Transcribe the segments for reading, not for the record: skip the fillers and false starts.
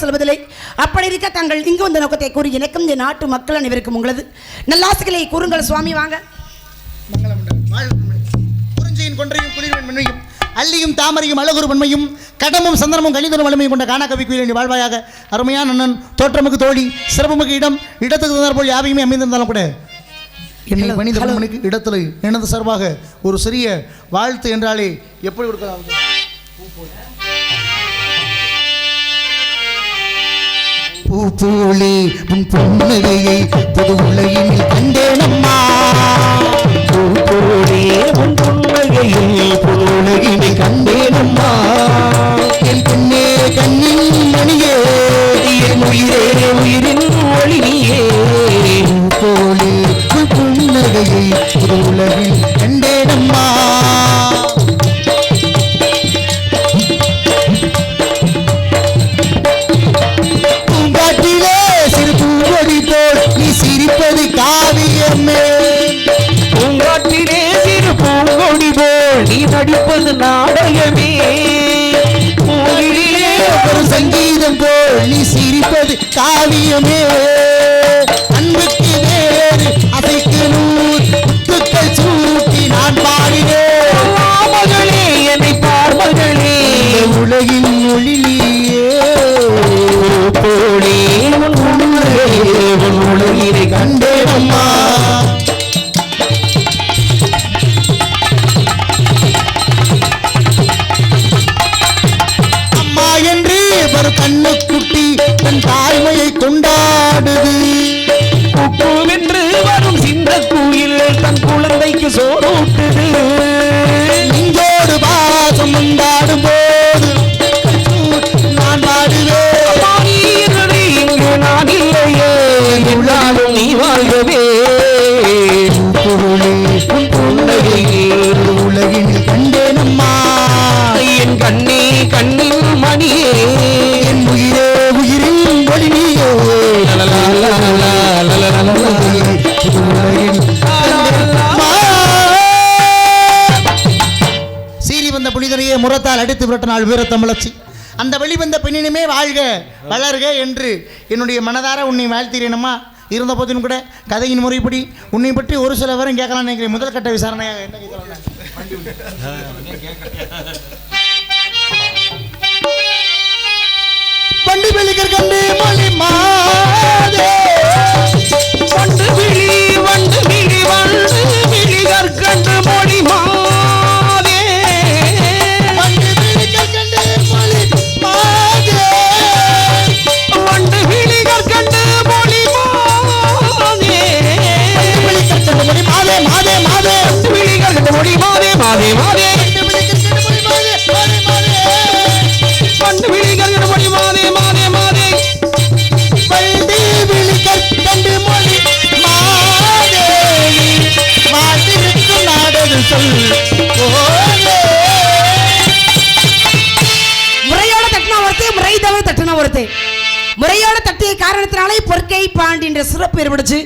செல்வதில்லை. அப்படி இருக்க தாங்கள் இங்கு வந்த நோக்கத்தை கூறி எனக்கும் இந்த நாட்டு மக்கள் அனைவருக்கும் உங்களது நல்லாசிகளை கூறுங்கள் சுவாமி. வாங்க. குறிஞ்சியின் கொன்றையும் குளிர்வன் மென்மையும் அள்ளியும் தாமரையும் அழகுறு வன்மையும் கடமும் சந்தனமும் கணிதனும் வலிமையும் கொண்ட காணா கவி குயிலி வாழ்வாயாக. அருமையான அண்ணன், தோற்றமுக்கு தோழி, சிறப்புமிகு இடம், இடத்துக்கு தகுந்தாற் போல் யாவையுமே அமைந்திருந்தாலும் கூட என்னை பணிந்த மணிக்கு இடத்துல எனது சார்பாக ஒரு சிறிய வாழ்த்து என்றாலே எப்படி கொடுக்கலாம்? பூப்பூளி உன் பொன்னையை புது உலகினில் கண்டேனம்மா. பூப்பூளி உன் பொன்னையை புது உலகினில் கண்டேனம்மா. என் பெண்ணே கண்ணின் மணியே, என் உயிரே உயிரின் ஒளியே. பூப்பூளி உன் பொன்னையை புது உலகில் கண்டேனம்மா. சிரிப்பது காவியமே, பூங்காட்டிலே சிறு பூங்கொடி போல் நீ நடிப்பது நாடகமே. பூங்கிலே ஒரு சங்கீதம் போல் நீ சிரிப்பது காவியமே. அன்புக்கு வேறு அசைக்கு நூறு முத்துக்கள் சூட்டி நான் பாடினேன். மகளே என்னை பார் மகளே, உலகின் ஒளியே போலே உன் உலகினை கண்டேனம்மா. அம்மா என்று ஒரு கண்ணுக்குட்டி தன் தாய்மையை கொண்டாடுது. குக்குவென்று வரும் சிந்த குயில் தன் குழந்தைக்கு சோறூட்டுது. நெஞ்சோடு பாசம் கொண்டாடும் போது நான் பாடுவேன். நான் இல்லையே எல்லாரும் நீ வாழ்கவே. உலகினில் கண்டேனம்மா. என் கண்ணே கண்ணின் மணியே, என் உயிரே உயிரின் ஒளியே. சீறி வந்த புனிதரையே முரத்தால் அடித்து விரட்டினாள் வீரத்தமிழச்சி. அந்த வெளிவந்த பெண்ணினுமே வாழ்க வளர்க என்று என்னுடைய மனதார உன்னை வாழ்த்திறேனம்மா. இருந்த போதிலும் கூட கதையின் முறைப்படி உன்னை பற்றி ஒரு சில வரும் கேட்கலாம் நினைக்கிறேன். முதல் கட்ட விசாரணையாக என்ன கேட்கலாம்? பண்டி வெளிக்கர் கண்டு மொழி மாதே, வண்டு விழி வண்டு விழி வண்டு விழி கற்கண்டு மொழி மாதே. வண்டு விழிக்கர் கண்டு மொழி மாதே, வண்டு விழி கற்கண்டு மொழி மாதே. விழி கற்கண்டு மொழி மாதே மாதே மாதே. விழி கற்கண்டு மொழி மாதே மாதே மாதே. வண்டு விழி கற்கண்டு மொழி மாதே மாதே மாதே. வண்டு விழி கற்கண்டு மொழி மாதே. வாழ்ந்திருக்கும் நாடது சொல். முறையோட தட்டினா ஒருத்தே, முறை தவிர தட்டினா ஒருத்தே. முறையோட தட்டிய காரணத்தினாலே பொற்கை பாண்டி என்ற சிறப்பு ஏற்படுச்சு.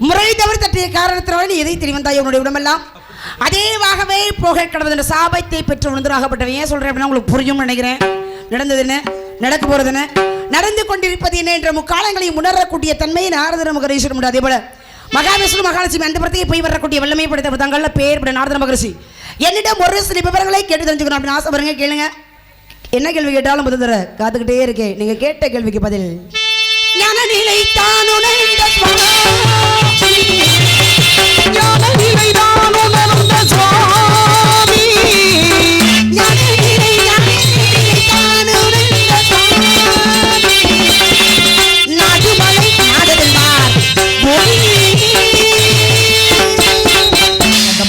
முறை தவிர தட்டிய காரணத்தினாலே எதை தெரிவந்தாய் உன்னுடைய விடமெல்லாம் அதேவாகவே போக கடவுள் என்ற சாபத்தை பெற்று உணர்ந்தாகப்பட்டவன். ஏன் சொல்றேன் அப்படின்னா உங்களுக்கு புரியும் நினைக்கிறேன். நடந்தது என்ன, நடக்க போறது என்ன, நடந்து கொண்டிருப்பது என்ன என்ற முக்காலங்களையும் உணரக்கூடிய தன்மையை நாரதர மகரிஷிடம். அதே போல மகாவிஷ்ணு மகாலட்சுமி அந்த படத்தையே போய் வரக்கூடிய வல்லமை படுத்த தங்கள பேர் நாரதர மகரிஷி என்னிடம் ஒரு சில விவரங்களை கேட்டு தெரிஞ்சுக்கணும் அப்படின்னு ஆசை வருங்க. கேளுங்க. என்ன கேள்வி கேட்டாலும் முதல் தர காத்துக்கிட்டே இருக்கேன். நீங்க கேட்ட கேள்விக்கு பதில்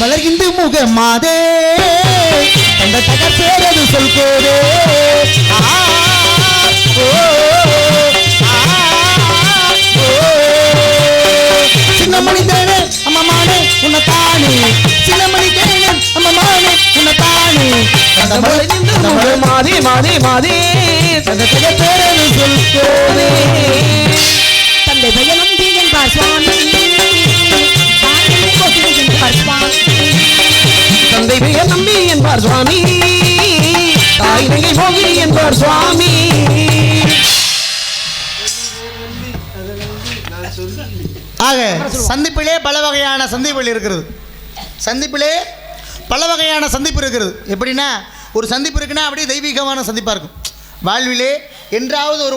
மலர்கிந்து முகமாதே அந்த தகர் பேரது சொல்கோதே. சின்னமணி தேனே அம்மமானே உன்னதானே, சின்னமணி தேனே அம்மமானே உன்னதானே. மாதே மாதே மாதே அந்த தகர் பேரது சொல்கோதே. தந்தை பயணம் என்பார் சுவாமி, தந்தை பெயர் நம்பி என்பார் சுவாமி, தாய் நகை போகி என்பார் சுவாமி. ஆக சந்திப்பிலே பல வகையான சந்திப்புகள் இருக்கிறது. சந்திப்பிலே பல வகையான சந்திப்பு இருக்கிறது. எப்படின்னா ஒரு சந்திப்பு இருக்குன்னா அப்படியே தெய்வீகமான சந்திப்பாக இருக்கும். வாழ்விலே என்றாவது ஒரு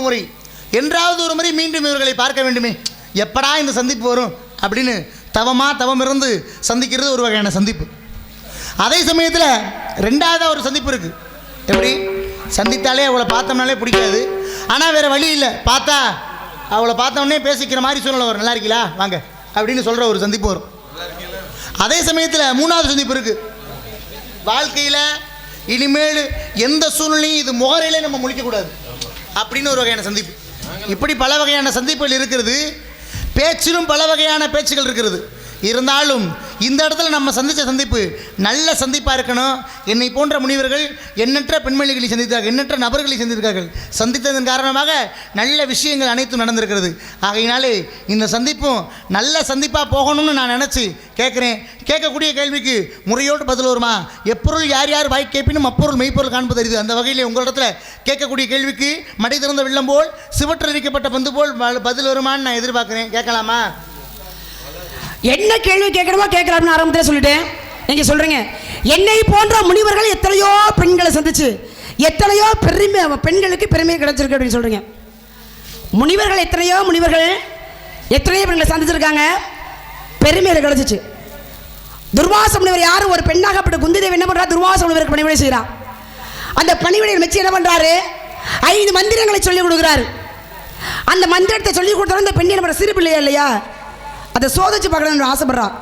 முறை மீண்டும் இவர்களை பார்க்க வேண்டுமே, எப்படா இந்த சந்திப்பு வரும் அப்படின்னு தவம் இருந்து சந்திக்கிறது ஒரு வகையான சந்திப்பு. அதே சமயத்தில் ரெண்டாவதாக ஒரு சந்திப்பு இருக்குது. எப்படி சந்தித்தாலே அவளை பார்த்தோம்னாலே பிடிக்காது, ஆனால் வேறு வழி இல்லை, பார்த்தா அவளை பார்த்தோன்னே பேசிக்கிற மாதிரி சூழ்நிலை வரும். நல்லா இருக்கீங்களா வாங்க அப்படின்னு சொல்கிற ஒரு சந்திப்பு வரும். அதே சமயத்தில் மூணாவது சந்திப்பு இருக்குது. வாழ்க்கையில் இனிமேல் எந்த சூழ்நிலையும் இது முகரையிலே நம்ம முழிக்கக்கூடாது அப்படின்னு ஒரு வகையான சந்திப்பு. இப்படி பல வகையான சந்திப்புகள் இருக்கிறது. பேச்சிலும் பல வகையான பேச்சுகள் இருக்கிறது. இருந்தாலும் இந்த இடத்துல நம்ம சந்தித்த சந்திப்பு நல்ல சந்திப்பாக இருக்கணும். என்னை போன்ற முனிவர்கள் எண்ணற்ற பெண்மணிகளை சந்தித்தார்கள், எண்ணற்ற நபர்களை சந்தித்தார்கள். சந்தித்ததன் காரணமாக நல்ல விஷயங்கள் அனைத்தும் நடந்திருக்கிறது. ஆகையினாலே இந்த சந்திப்பும் நல்ல சந்திப்பாக போகணும்னு நான் நினச்சி கேட்குறேன். கேட்கக்கூடிய கேள்விக்கு முறையோடு பதில் வருமா? எப்பொருள் யார் யார் வாய் கேட்பினும் அப்பொருள் மெய்ப்பொருள் காண்பது அறிது. அந்த வகையில் உங்களிடத்தில் கேட்கக்கூடிய கேள்விக்கு மடை திறந்த வெள்ளம் போல் சிவற்றரிக்கப்பட்ட பந்து போல் பதில் வருமானு நான் எதிர்பார்க்குறேன். கேட்கலாமா? என்ன கேள்வி கேட்கணுமோ கேட்கலாம்னு ஆரம்பத்தில் சொல்லிட்டேன். நீங்கள் சொல்கிறீங்க என்னை போன்ற முனிவர்கள் எத்தனையோ பெண்களை சந்திச்சு எத்தனையோ பெண்களுக்கு பெருமை கிடைச்சிருக்கு அப்படின்னு சொல்கிறீங்க. எத்தனையோ பெண்களை சந்திச்சிருக்காங்க, பெருமையை கிடைச்சிச்சு. துர்வாச முனிவர் யாரும் ஒரு பெண்ணாகப்பட்ட குந்திதேவி என்ன பண்ணுறா? துர்வாச முனிவருக்கு பணிவிடை செய்கிறான். அந்த பணிவிடையை வச்சு என்ன பண்ணுறாரு? 5 மந்திரங்களை சொல்லிக் கொடுக்குறாரு. அந்த மந்திரத்தை சொல்லிக் கொடுத்தாலும் இந்த பெண்ணை நம்ம சிறு பிள்ளையா இல்லையா, அதை சோதிச்சு பார்க்கணும்னு ஆசைப்படுறான்.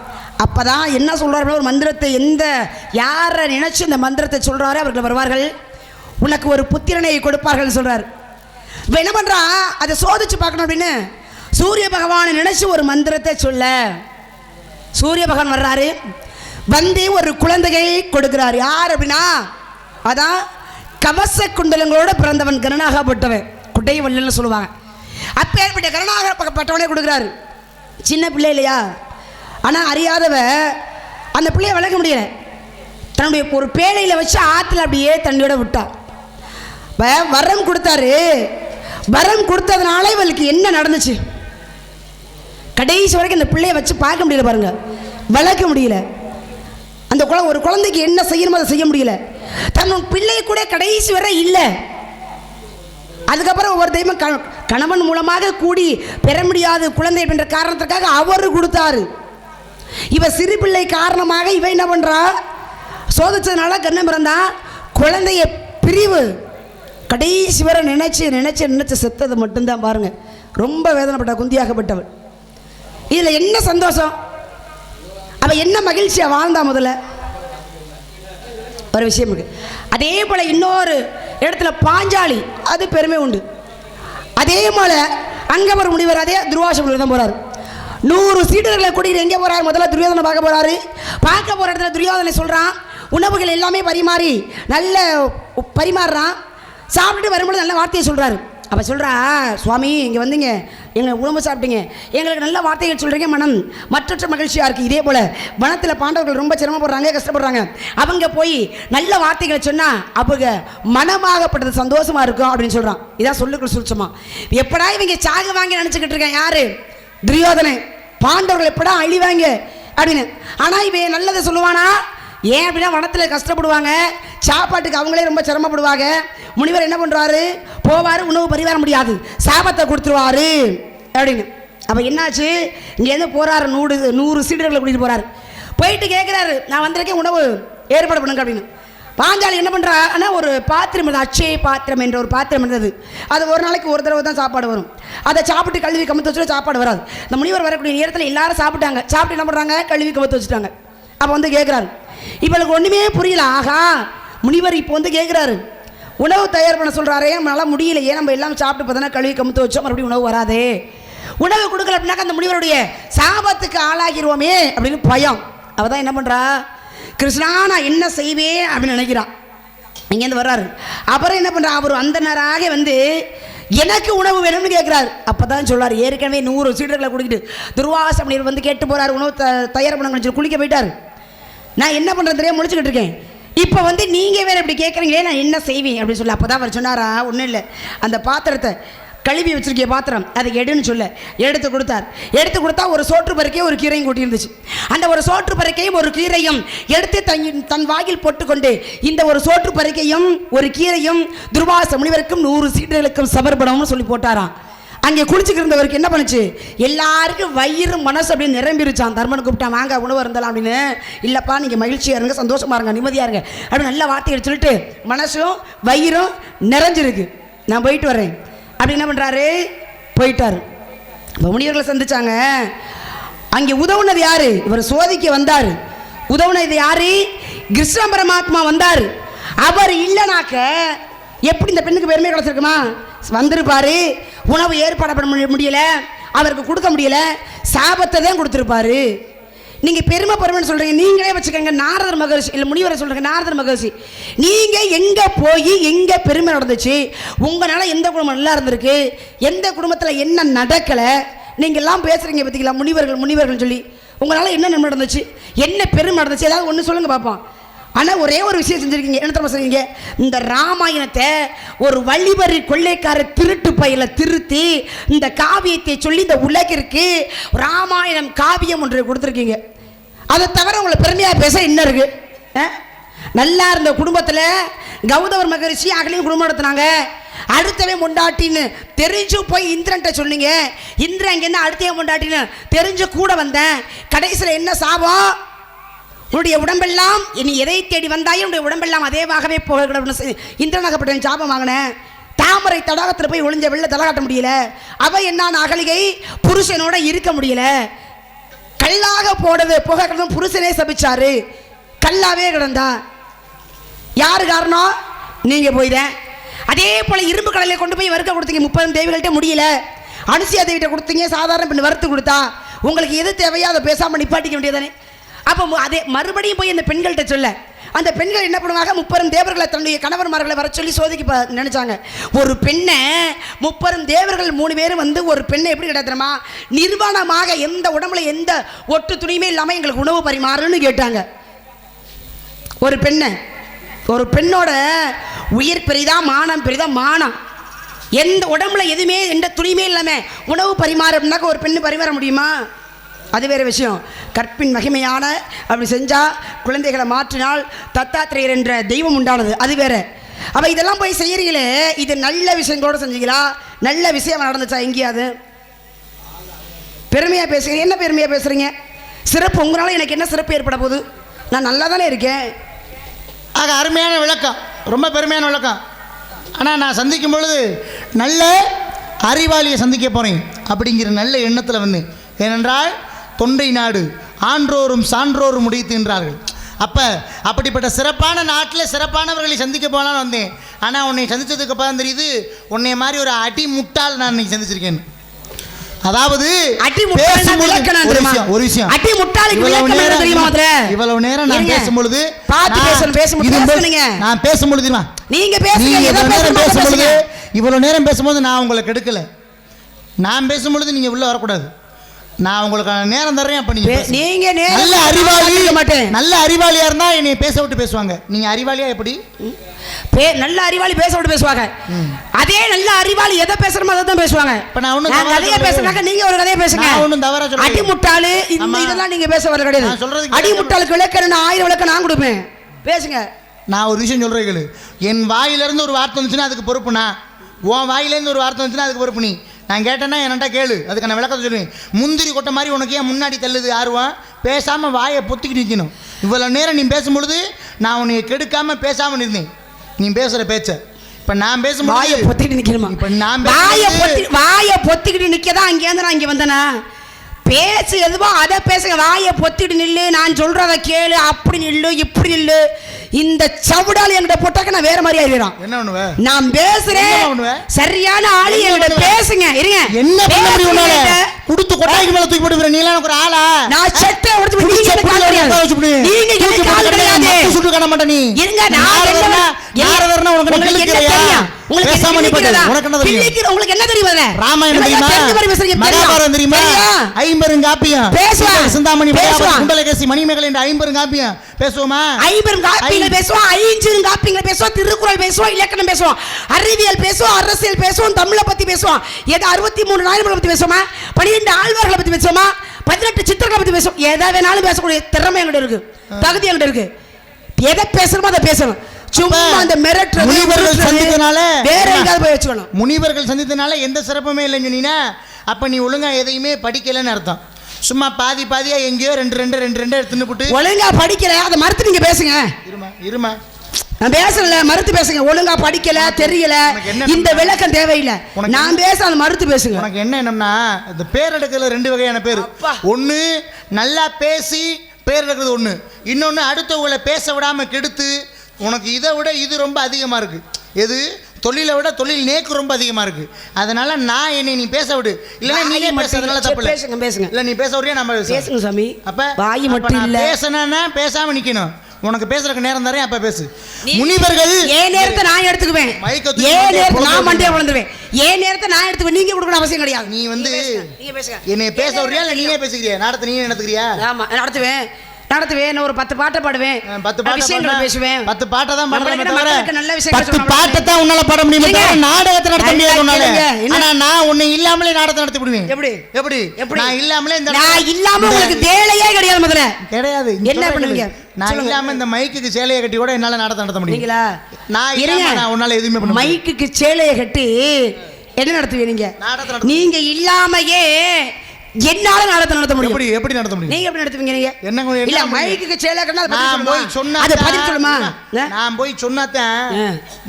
அப்போ தான் என்ன சொல்கிறாரு? ஒரு மந்திரத்தை யாரை நினச்சி இந்த மந்திரத்தை சொல்கிறாரு அவர்கள் வருவார்கள், உனக்கு ஒரு புத்திரனை கொடுப்பார்கள் சொல்கிறார். இப்போ என்ன பண்ணுறா? அதை சோதிச்சு பார்க்கணும் அப்படின்னு சூரிய பகவானை நினச்சி ஒரு மந்திரத்தை சொல்ல சூரிய பகவான் வர்றாரு. வந்து ஒரு குழந்தையை கொடுக்குறாரு. யார் அப்படின்னா அதான் கவச குண்டலங்களோட பிறந்தவன், கருணாகப்பட்டவன், குட்டை வல்லன்னு சொல்லுவாங்க. அப்பேற்பட்ட கருணாகப்பட்டவனே கொடுக்குறாரு. சின்ன பிள்ளை இல்லையா, ஆனால் அறியாதவ அந்த பிள்ளையை வளர்க்க முடியலை. தன்னுடைய ஒரு பேழையில் வச்சு ஆற்றுல அப்படியே தண்ணியோட விட்டா. வரம் கொடுத்தாரு. வரம் கொடுத்ததுனால இவளுக்கு என்ன நடந்துச்சு? கடைசி வரைக்கும் அந்த பிள்ளையை வச்சு பார்க்க முடியல பாருங்க, வளர்க்க முடியல. அந்த ஒரு குழந்தைக்கு என்ன செய்யணுமோ அதை செய்ய முடியல. தன் பிள்ளை கூட கடைசி வரை இல்லை. அதுக்கப்புறம் ஒவ்வொரு தெய்வம் கணவன் மூலமாக கூடி பெற முடியாது குழந்தை என்ற காரணத்திற்காக அவர் கொடுத்தாரு. இவ சிறு பிள்ளை காரணமாக இவ என்ன பண்றா? சோதிச்சதுனால கண்ணன் பிறந்தா. குழந்தைய பிரிவு கடைசி வரை நினைச்சு செத்தது மட்டும்தான் பாருங்க. ரொம்ப வேதனைப்பட்ட குந்தியாகப்பட்டவள். இதுல என்ன சந்தோஷம்? அவ என்ன மகிழ்ச்சியா வாழ்ந்தா? முதல்ல ஒரு விஷயம் இருக்கு. அதே போல இன்னொரு இடத்துல பாஞ்சாலி, அது பெருமை உண்டு. அதே போல அங்கே ஒரு முனிவர், அதே துர்வாச முனிவர் தான் போறாரு. 100 சீடர்களை கூட்டிகிட்டு எங்கே போறாரு? முதல்ல துரியோதனை பார்க்க போறாரு. பார்க்க போற இடத்துல துரியோதனை சொல்றான், உணவுகள் எல்லாமே பரிமாறுறான். சாப்பிட்டுட்டு வரும்போது நல்ல வார்த்தையை சொல்றாரு. அப்போ சொல்கிறா, சுவாமி இங்கே வந்தீங்க, எங்களை உணவு சாப்பிட்டீங்க, எங்களுக்கு நல்ல வார்த்தைகள் சொல்கிறீங்க, மனம் மற்றற்ற மகிழ்ச்சியாக இருக்குது. இதே போல் வனத்தில் பாண்டவர்கள் ரொம்ப சிரமப்படுறாங்க, கஷ்டப்படுறாங்க, அவங்க போய் நல்ல வார்த்தைகளை சொன்னால் அவங்க மனமாகப்பட்டது சந்தோஷமாக இருக்கும் அப்படின்னு சொல்கிறான். இதான் சொல்லுக்குள் சுருச்சமா. எப்படா இவங்க சாக வாங்கி நினச்சிக்கிட்டு இருக்கேன் யார்? துரியோதனை. பாண்டவர்கள் எப்படா அழிவாங்க அப்படின்னு. ஆனால் இவன் நல்லதை சொல்லுவானா? ஏன் அப்படின்னா வனத்தில் கஷ்டப்படுவாங்க, சாப்பாட்டுக்கு அவங்களே ரொம்ப சிரமப்படுவாங்க. முனிவர் என்ன பண்ணுறாரு? போவார், உணவு பரிமாற முடியாது, சாபத்தை கொடுத்துருவாரு அப்படின்னு. அப்போ என்னாச்சு? இங்கேருந்து போகிறாரு, 100 சீடர்களை கூட்டிகிட்டு போகிறாரு. போயிட்டு கேட்குறாரு, நான் வந்திருக்கேன், உணவு ஏற்பாடு பண்ணுங்க அப்படின்னு. பாஞ்சாலி என்ன பண்ணுறா? ஆனால் ஒரு பாத்திரம் இருந்தது, அட்சய பாத்திரம் என்ற ஒரு பாத்திரம் இருந்தது. அது ஒரு நாளைக்கு ஒரு தடவை தான் சாப்பாடு வரும். அதை சாப்பிட்டு கழுவி கமுத்து வச்சுட்டு சாப்பாடு வராது. இந்த முனிவர் வரக்கூடிய நேரத்தில் எல்லாரும் சாப்பிட்டாங்க. சாப்பிட்டு என்ன பண்ணுறாங்க? கழுவி கமுத்து வச்சுட்டாங்க. அப்போ வந்து கேட்குறாரு, இவளுக்கு ஒன்றுமே புரியல. ஆகா, முனிவர் இப்போ வந்து கேட்குறாரு, உணவு தயார் பண்ண சொல்கிறாரே, நம்மளால் முடியலையே, நம்ம எல்லாம் சாப்பிட்டு பார்த்தோன்னா கழுவி கமுத்து வச்சோம், மறுபடியும் உணவு வராதே, உணவு கொடுக்கல அப்படின்னாக்கா அந்த முனிவருடைய சாபத்துக்கு ஆளாகிடுவோமே அப்படின்னு பயம். அவள் தான் என்ன பண்ணுறா? கிருஷ்ணா நான் என்ன செய்வேன் அப்படின்னு நினைக்கிறான். இங்கேருந்து வர்றாரு. அப்புறம் என்ன பண்ணுறா? அவர் அந்தனராக வந்து எனக்கு உணவு வேணும்னு கேட்குறாரு. அப்போ தான் சொல்கிறார், ஏற்கனவே 100 சீடர்களை கூட்டிகிட்டு துர்வாச முனிவர் வந்து கேட்டு போகிறார், உணவு தயார் பண்ண குளிக்க போயிட்டார். நான் என்ன பண்ணுறது தெரியாம முடிச்சுக்கிட்டு இருக்கேன். இப்போ வந்து நீங்கள் வேறு இப்படி கேட்குறீங்களே, நான் என்ன செய்வேன் அப்படின்னு சொல்லி. அப்போ தான் அவர் சொன்னாரா, ஒன்றும் இல்லை, அந்த பாத்திரத்தை கழுவி வச்சிருக்கிய பாத்திரம் அதை எடுன்னு சொல்ல எடுத்து கொடுத்தார். எடுத்து கொடுத்தா ஒரு சோற்று பருக்கையும் ஒரு கீரையும் கொட்டி இருந்துச்சு. அந்த ஒரு சோற்று பருக்கையும் ஒரு கீரையும் எடுத்து தன் வாயில் போட்டுக்கொண்டு இந்த ஒரு சோற்று பருக்கையும் ஒரு கீரையும் துர்வாச முனிவருக்கும் 100 சீடர்களுக்கும் சமர்ப்பணம்னு சொல்லி போட்டாராம். அங்கே குளிச்சுக்கிட்டு இருந்தவருக்கு என்ன பண்ணுச்சு, எல்லாருக்கும் வயிறு மனசு அப்படின்னு நிரம்பிருச்சான். தர்மனை கூப்பிட்டான், வாங்க உணவு இருந்தலாம் அப்படின்னு. இல்லைப்பா நீங்கள் மகிழ்ச்சியாக இருங்க, சந்தோஷமாக இருங்க, நிம்மதியாக இருங்க அப்படின்னு நல்ல வார்த்தையை சொல்லிட்டு மனசும் வயிறும் நிறைஞ்சிருக்கு. நான் போயிட்டு வரேன் அப்படி என்ன பண்ணுறாரு, போயிட்டார். இப்போ முனிவர்களை சந்திச்சாங்க. அங்கே உதவுனது யாரு, இவர் சோதிக்க வந்தார். உதவுனது யாரு, கிருஷ்ண பரமாத்மா வந்தார். அவர் இல்லைனாக்க எப்படி இந்த பெண்ணுக்கு பெருமை கிடைச்சிருக்குமா, வந்திருப்பாரு, உணவு ஏற்பாடு பண்ண முடியல, அவருக்கு கொடுக்க முடியல, சாபத்தை தான் கொடுத்துருப்பாரு. நீங்கள் பெருமை பெருமைன்னு சொல்கிறீங்க, நீங்களே வச்சுக்கோங்க. நாரதர் மகர்ஷி இல்லை முனிவரை சொல்கிறீங்க, நாரதர் மகர்ஷி நீங்கள் எங்கே போய் எங்கே பெருமை நடந்துச்சு, உங்களால் எந்த குடும்பம் நல்லா இருந்திருக்கு, எந்த குடும்பத்தில் என்ன நடக்கலை, நீங்கள்லாம் பேசுகிறீங்க பார்த்தீங்களா முனிவர்கள் சொல்லி, உங்களால் என்ன நன்மை நடந்துச்சு, என்ன பெருமை நடந்துச்சு, ஏதாவது ஒன்று சொல்லுங்கள் பார்ப்போம். ஆனால் ஒரே ஒரு விஷயம் செஞ்சுருக்கீங்க, என்ன தெரியுமா செஞ்சீங்க, இந்த ராமாயணத்தை ஒரு வழிபறி கொள்ளைக்கார திருட்டு பையில திருத்தி இந்த காவியத்தை சொல்லி இந்த உலகிற்கு ராமாயணம் காவியம் ஒன்று கொடுத்துருக்கீங்க. அதை தவிர உங்களை பெருமையாக பேச என்ன இருக்கு? நல்லா இருந்த குடும்பத்தில் கௌதமர் மகரிஷி அகலையும் குடும்பம் நடத்தினாங்க. அடுத்தவே முண்டாட்டின்னு தெரிஞ்சு போய் இந்திரன்ட்ட சொன்னீங்க. இந்திரன் இங்கே என்ன அடுத்தவே முண்டாட்டின்னு தெரிஞ்சு கூட வந்தேன். கடைசியில் என்ன சாபம், உன்னுடைய உடம்பெல்லாம் நீ எதை தேடி வந்தாயும் உன்னுடைய உடம்பெல்லாம் அதேவாகவே போக இந்திரனாகப்பட்ட சாபம் வாங்கினேன். தாமரை தடாகத்தில் போய் ஒளிஞ்ச வெள்ள தலை காட்ட முடியல. அவ என்ன அகலிகை புருஷனோட இருக்க முடியல. கல்லாக போடுறது புக கிடந்தும் புருஷனே சபிச்சாரு. கல்லாவே கிடந்தா யாரு காரணம், நீங்க போய்தான். அதே போல இரும்பு கடலை கொண்டு போய் வறுக்க கொடுத்தீங்க, 30 தேவிகள்கிட்ட முடியல. அனுசியா தேவிட்ட கொடுத்தீங்க, சாதாரண பெண் வறுத்து கொடுத்தா. உங்களுக்கு எது தேவையோ அதை பேசாமல் நிப்பாட்டிக்க வேண்டியதானே. அப்போ அதே மறுபடியும் போய் அந்த பெண்கள்கிட்ட சொல்ல, அந்த பெண்கள் என்ன பண்ணுவாங்க, 30 தேவர்களை தன்னுடைய கணவன்மார்களை வர சொல்லி சோதிக்க நினைச்சாங்க. ஒரு பெண்ணை 30 தேவர்கள் 3 பேரும் வந்து ஒரு பெண்ணை எப்படி கிடையாதுமா நிர்வாணமாக எந்த உடம்புல எந்த ஒட்டு துணியுமே இல்லாமல் எங்களுக்கு உணவு பரிமாறுன்னு கேட்டாங்க. ஒரு பெண்ணோட உயிர் பெரிதா மானம் பெரிதா, மானம் எந்த உடம்புல எதுவுமே எந்த துணியுமே இல்லாமல் உணவு பரிமாறம்னாக்க ஒரு பெண்ணு பரிமாற முடியுமா? அது வேறு விஷயம். கற்பின் மகிமையான அப்படி செஞ்சால் குழந்தைகளை மாற்றினால் தத்தாத்திரேயர் என்ற தெய்வம் உண்டானது, அது வேறு. அப்போ இதெல்லாம் போய் செய்கிறீங்களே, இது நல்ல விஷயங்களோட செஞ்சீங்களா, நல்ல விஷயம் நடந்துச்சா எங்கேயாவது? பெருமையாக பேசுகிறீங்க. என்ன பெருமையாக பேசுகிறீங்க? சிறப்பு உங்களால் எனக்கு என்ன சிறப்பு ஏற்பட போகுது? நான் நல்லா தானே இருக்கேன். ஆக அருமையான விளக்கம், ரொம்ப பெருமையான விளக்கம். ஆனால் நான் சந்திக்கும் பொழுது நல்ல அறிவாளியை சந்திக்க போகிறேன் அப்படிங்கிற நல்ல எண்ணத்தில் வந்து, ஏனென்றால் தொண்டை நாடு ஆன்றோரும் சான்றோரும் முடித்துன்றார்கள். அப்போ அப்படிப்பட்ட சிறப்பான நாட்டில் சிறப்பானவர்களை சந்திக்க போனாலும் வந்தேன். ஆனால் உன்னை சந்தித்ததுக்கு அப்புறம் தெரியுது, உன்னை மாதிரி ஒரு அடி முட்டால் நான் இன்னைக்கு சந்திச்சிருக்கேன். அதாவது ஒரு விஷயம், இவ்வளவு நேரம் நான் பேசும்பொழுது நான் பேசும்பொழுது இவ்வளவு நேரம் பேசும்போது நான் உங்களை கெடுக்கல. நான் பேசும்பொழுது நீங்க உள்ள வரக்கூடாது. நான் உங்களுக்கான நேரம் தர்றேன். அப்ப நீங்க நல்ல அறிவாளி, நல்ல அறிவாளியா இருந்தா என்னை பேச விட்டு பேசுவாங்க. நீங்க அறிவாளியா எப்படி? நல்ல அறிவாளி பேச விட்டு பேசுவாங்க. அதே நல்ல அறிவாளி எதை பேசுறமோ அதை தான் பேசுவாங்க. இப்ப நான் ஒண்ணு கதையை பேசுறாங்க, நீங்க ஒரு கதையை பேசுங்க. ஒண்ணும் தவறா சொல்றேன். அடிமுட்டாளு இதெல்லாம் நீங்க பேச வர கிடையாது. அடிமுட்டாளுக்கு விளக்கம் 1000 விளக்கம் நான் கொடுப்பேன், பேசுங்க. நான் ஒரு விஷயம் சொல்றேன் கேளு. என் வாயிலிருந்து ஒரு வார்த்தை வந்துச்சுன்னா அதுக்கு பொறுப்பு நான். உன் வாயிலேருந்து ஒரு வார்த்தை வந்துச்சுன்னா அதுக்கு பொறுப்பு நீ. நான் கேட்டேன்னா என்கிட்ட கேளு, அதுக்கு நான் விளக்கத்தை சொல்லுவேன். முந்திரி கொட்டை மாதிரி உனக்கு ஏன் முன்னாடி தள்ளுது ஆர்வம்? பேசாமல் வாயை பொத்திக்கிட்டு நிற்கணும். இவ்வளோ நேரம் நீ பேசும்பொழுது நான் உன்னை கெடுக்காமல் பேசாமல் இருந்தேன். நீ பேசுகிற பேச்ச இப்போ நான் பேசும்போது வாயை பொத்திக்கிட்டு நிற்கணுமா? இப்போ நான் வாயை பொத்திக்கிட்டு நிற்க தான் அங்கேருந்து நான் இங்கே வந்தேனா? பேசு எதுவோ அதை பேசுங்க. வாயை பொத்திட்டு நில்லு, நான் சொல்றத கேளு, அப்படி நில்லு இப்படி நில்லு. இந்த சவுடால் என்கிட்ட போட்டாக்க நான் வேற மாதிரி ஆயிடுறான். என்ன பண்ணுவ? நான் பேசுறேன், சரியான ஆளு என்கிட்ட பேசுங்க. இருங்க, என்ன பண்ண முடியும்? குடுத்து கொட்டாய்க்கு மேல தூக்கி போட்டு நீ எல்லாம் ஒரு ஆளா? நான் செட்டை உடைச்சு நீங்க எனக்கு கால் கிடையாது. நீங்க எனக்கு கால் கிடையாது. சுட்டு காண மாட்டே நீ. இருங்க, நான் யாரவர்னா உனக்கு தெரியா? உங்களுக்கு பேசாம என்ன நிப்பாட்டு. தெரியுதா? உனக்கு என்ன தெரியும்? கிள்ளிக்கிற உங்களுக்கு என்ன தெரியும் அதுல? ராமாயணம் தெரியுமா? தெரிஞ்ச மாதிரி பேசுறீங்க. மகாபாரதம் தெரியுமா? தெரியும். ஐம்பெருங்காப்பியம் பேசுவான். சிந்தாமணி பேசுவான். குண்டலகேசி மணிமேகலை என்ற ஐம்பெருங்காப்பியம் பேசுவோமா? ஐம்பெருங்காப்பியங்கள் பேசுவோம், ஐஞ்சிறுங்காப்பியங்கள் பேசுவோம், திருக்குறள் பேசுவோம், இலக்கணம் பேசுவோம், அறிவியல் பேசுவோம், அரசியல் பேசுவோம், தமிழை பத்தி பேசுவோம். ஏதோ 63 நாயன்மார்களை பத்தி பேசுவோமா? 12 ஆழ்வார்களை பத்தி பேசுவோமா? 18 சித்தர்களை பத்தி பேசுவோம். எதை வேணாலும் பேசக்கூடிய திறமை என்கிட்ட இருக்கு, தகுதி என்கிட்ட இருக்கு. எதை பேசணுமோ அதை பேசணும். சும்மா அந்த மிரட்டுறது முனிவர்கள் சந்தித்தனால வேற எங்கேயாவது போய் வச்சுக்கணும். முனிவர்கள் சந்தித்தனால எந்த சிறப்புமே இல்லைன்னு சொன்னீங்கன்னா அப்ப நீ ஒழுங்கா எதையுமே படிக்கலன்னு அர்த்தம். சும்மா பாதி பாதியா எங்கேயோ ரெண்டு எடுத்துன்னு போட்டு ஒழுங்கா படிக்கல அதை மறுத்து நீங்க பேசுங்க. இருமா நான் பேசல, மறுத்து பேசுங்க. ஒழுங்கா படிக்கல, தெரியல, இந்த விளக்கம் தேவையில்லை. நான் பேச அதை மறுத்து பேசுங்க. உனக்கு என்ன என்னம்னா இந்த பேர் எடுக்கிறதுல 2 வகையான பேர். ஒன்று நல்லா பேசி பேர் எடுக்கிறது ஒன்று, இன்னொன்று அடுத்தவங்களை பேச விடாம கெடுத்து. உனக்கு இதை விட இது ரொம்ப அதிகமாக இருக்கு. எது? தொழிலை விட தொழில் நேக்கு ரொம்ப அதிகமாக இருக்கு. அதனால நான் என்னை நீ பேச விடு, இல்லைன்னா நீயே பேசுறதுனால தப்பு இல்லை. பேசுங்க. இல்லை நீ பேச விடுறியா? நம்ம பேசுங்க சாமி. அப்ப வாய் மட்டும் இல்ல, பேசணும்னா பேசாம நிக்கணும். உனக்கு பேசுறதுக்கு நேரம் தரேன், அப்ப பேசு. முனிவர்கள் ஏன் நேரத்தை நான் எடுத்துக்குவேன், ஏன் நேரத்தை நான் மண்டையை வளர்ந்துருவேன், ஏன் நேரத்தை நான் எடுத்துக்குவேன். நீங்க கொடுக்கணும் அவசியம் கிடையாது. நீ வந்து நீங்க பேசுங்க. என்னை பேச விடுறியா இல்லை நீயே பேசுகிறியா? நாடத்தை நீயே நடத்துக்கிறியா? ஆமா நடத்துவேன். நான் ஒரு 10 பாட்டை பாடுவேன், 10 பாட்டு விஷயங்களை பேசுவேன். 10 பாட்டை தான் பாடுறேன் தவிர நல்ல விஷயம் 10 பாட்டை தான் உன்னால பாட முடியுமே தவிர நாடகத்தை நடத்த முடியாது உன்னால. ஆனா நான் உன்னை இல்லாமலே நாடகத்தை நடத்தி விடுவேன். எப்படி நான் இல்லாமலே இந்த நான் இல்லாம உங்களுக்கு வேலையே கிடையாது. முதல்ல கிடையாது. என்ன பண்ணுவீங்க? நான் இல்லாம இந்த மைக்குக்கு சேலையை கட்டி கூட என்னால நாடகம் நடத்த முடியும். நீங்களா? நான் இல்லாம நான் உன்னால எதுவுமே பண்ண முடியாது. மைக்குக்கு சேலையை கட்டி என்ன நடத்துவீங்க நீங்க? நீங்க இல்லாமயே என்னால நாடகம் நடத்த முடியும். எப்படி நடத்த முடியும்? நீங்க எப்படி நடத்துவீங்க? நீங்க என்ன இல்ல மைக்குக்கு சேலை கட்டினா நான் போய் சொன்னா அது பதில் சொல்லுமா? நான் போய் சொன்னாதான்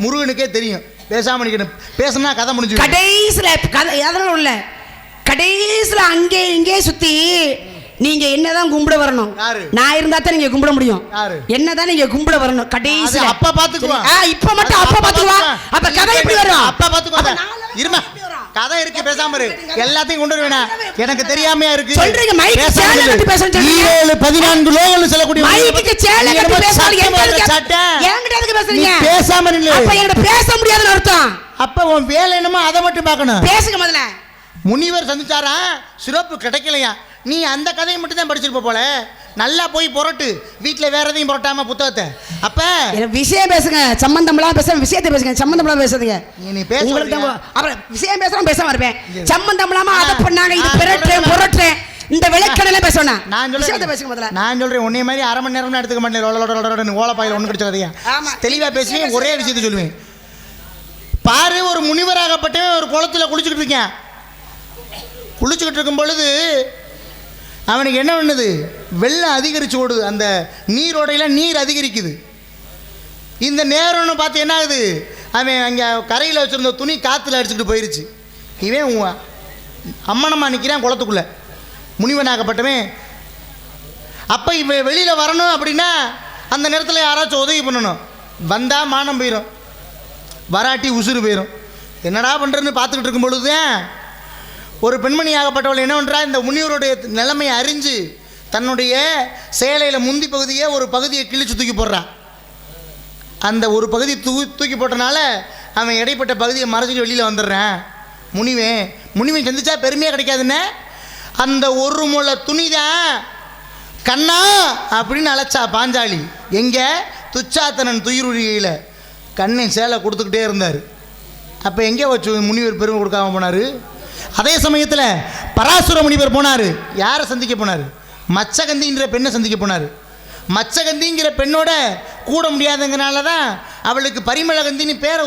முருகனுக்கே தெரியும். பேசாம நிக்கணும். பேசினா கதை முடிஞ்சு. கடைசில கதை எதனால உள்ள கடைசில அங்கே இங்கே சுத்தி நீங்க என்னதான் கும்பிட வரணும். நான் இருந்தா தான் நீங்க கும்பிட முடியும். என்னதான் நீங்க கும்பிட வரணும். கடைசில அப்ப பாத்துக்குவோம். இப்ப மட்டும் அப்ப பாத்துக்குவா. அப்ப கதை எப்படி வரும்? அப்ப பாத்துக்குவாங்க. இருமா கதை இருக்கு, பேசாம இரு. எல்லாத்தையும் கொண்டு வரவேனா? எனக்கு தெரியாமையா இருக்கு. சொல்றீங்க மைக்கு சேலை கட்டி பேசணும் சொல்றீங்க. 14 லோகல்னு சொல்லக்கூடிய மைக்கு சேலை கட்டி பேசாதீங்க. என்கிட்ட எதுக்கு பேசுறீங்க? பேசாம நில்லு. அப்ப என்கிட்ட பேச முடியாதுன்னு அர்த்தம். அப்ப உன் வேலை என்னமோ அதை மட்டும் பார்க்கணும். பேசுங்க முதல்ல. முனிவர் சந்திச்சாரா, சிறப்பு கிடைக்கலையா? நீ அந்த கதையை மட்டும் தான் படிச்சிருப்ப போல. நல்லா போய் புரட்டு, வீட்டில் வேற எதையும் புரட்டாம புத்தகத்தை. அப்ப விஷயம் பேசுங்க, சம்பந்தம்லாம் பேசுங்க. விஷயத்தை பேசுங்க, சம்பந்தம்லாம் பேசுறீங்க. நீ பேச அப்புறம் விஷயம் பேசுறோம், பேசாம இருப்பேன். சம்பந்தம்லாமா அதை பண்ணாங்க, இது பெரட்டுறேன் புரட்டுறேன், இந்த விளக்கணெல்லாம் பேசணும். நான் சொல்றேன், நான் சொல்றேன் உன்னை மாதிரி அரை மணி நேரம் எடுத்துக்க மாட்டேன். ஓலப்பாயில் ஒன்று கிடைச்ச கதையா தெளிவா பேசுவேன். ஒரே விஷயத்தை சொல்லுவேன். பாரு, ஒரு முனிவராகப்பட்டவன் ஒரு குளத்துல குளிச்சுக்கிட்டு இருக்கேன். குளிச்சுக்கிட்டு இருக்கும் பொழுது அவனுக்கு என்ன பண்ணுது? வெள்ளம் அதிகரிச்சு ஓடுது. அந்த நீரோடையில நீர் அதிகரிக்குது. இந்த நேரம்னு பார்த்து என்ன ஆகுது? அவன் அங்கே கரையில் வச்சுருந்த துணி காற்றுல அடிச்சுக்கிட்டு போயிருச்சு. இவன் அம்மனம்மா நிற்கிறான் குளத்துக்குள்ள, முனிவனாகப்பட்டவன். அப்போ இவன் வெளியில் வரணும் அப்படின்னா அந்த நேரத்தில் யாராச்சும் உதவி பண்ணணும். வந்தால் மானம் போயிடும், வராட்டி உசுறு போயிடும். என்னடா பண்ணுறதுன்னு பார்த்துக்கிட்டு இருக்கும் பொழுது ஒரு பெண்மணி ஆகப்பட்டவள் என்ன பண்ணுறா? இந்த முனிவருடைய நிலைமையை அறிஞ்சு தன்னுடைய சேலையில் முந்தி பகுதியை ஒரு பகுதியை கிழிச்சு தூக்கி போடுறான். அந்த ஒரு பகுதி தூக்கி போட்டனால அவன் இடைப்பட்ட பகுதியை மறைச்சிட்டு வெளியில் வந்துடுறான். முனிவன் சந்திச்சா பெருமையாக கிடைக்காதுன்னு அந்த ஒரு முளை துணி தான் கண்ணா அப்படின்னு அழைச்சா பாஞ்சாலி. எங்கே? துச்சாத்தனன் துயிருழியில் கண்ணன் சேலை கொடுத்துக்கிட்டே இருந்தார். அப்போ எங்கே வச்சு முனிவர் பெருமை கொடுக்காம போனார்? அதே சமயத்தில் பராசுர முனிவர் போனார். யாரை சந்திக்க போனார்? மச்சகந்திங்கிற பெண்ணை சந்திக்க போனார். மச்சகந்திங்கிற பெண்ணோட கூட முடியாதுங்கிறனால தான் அவளுக்கு பரிமளகந்தின்னு பேரை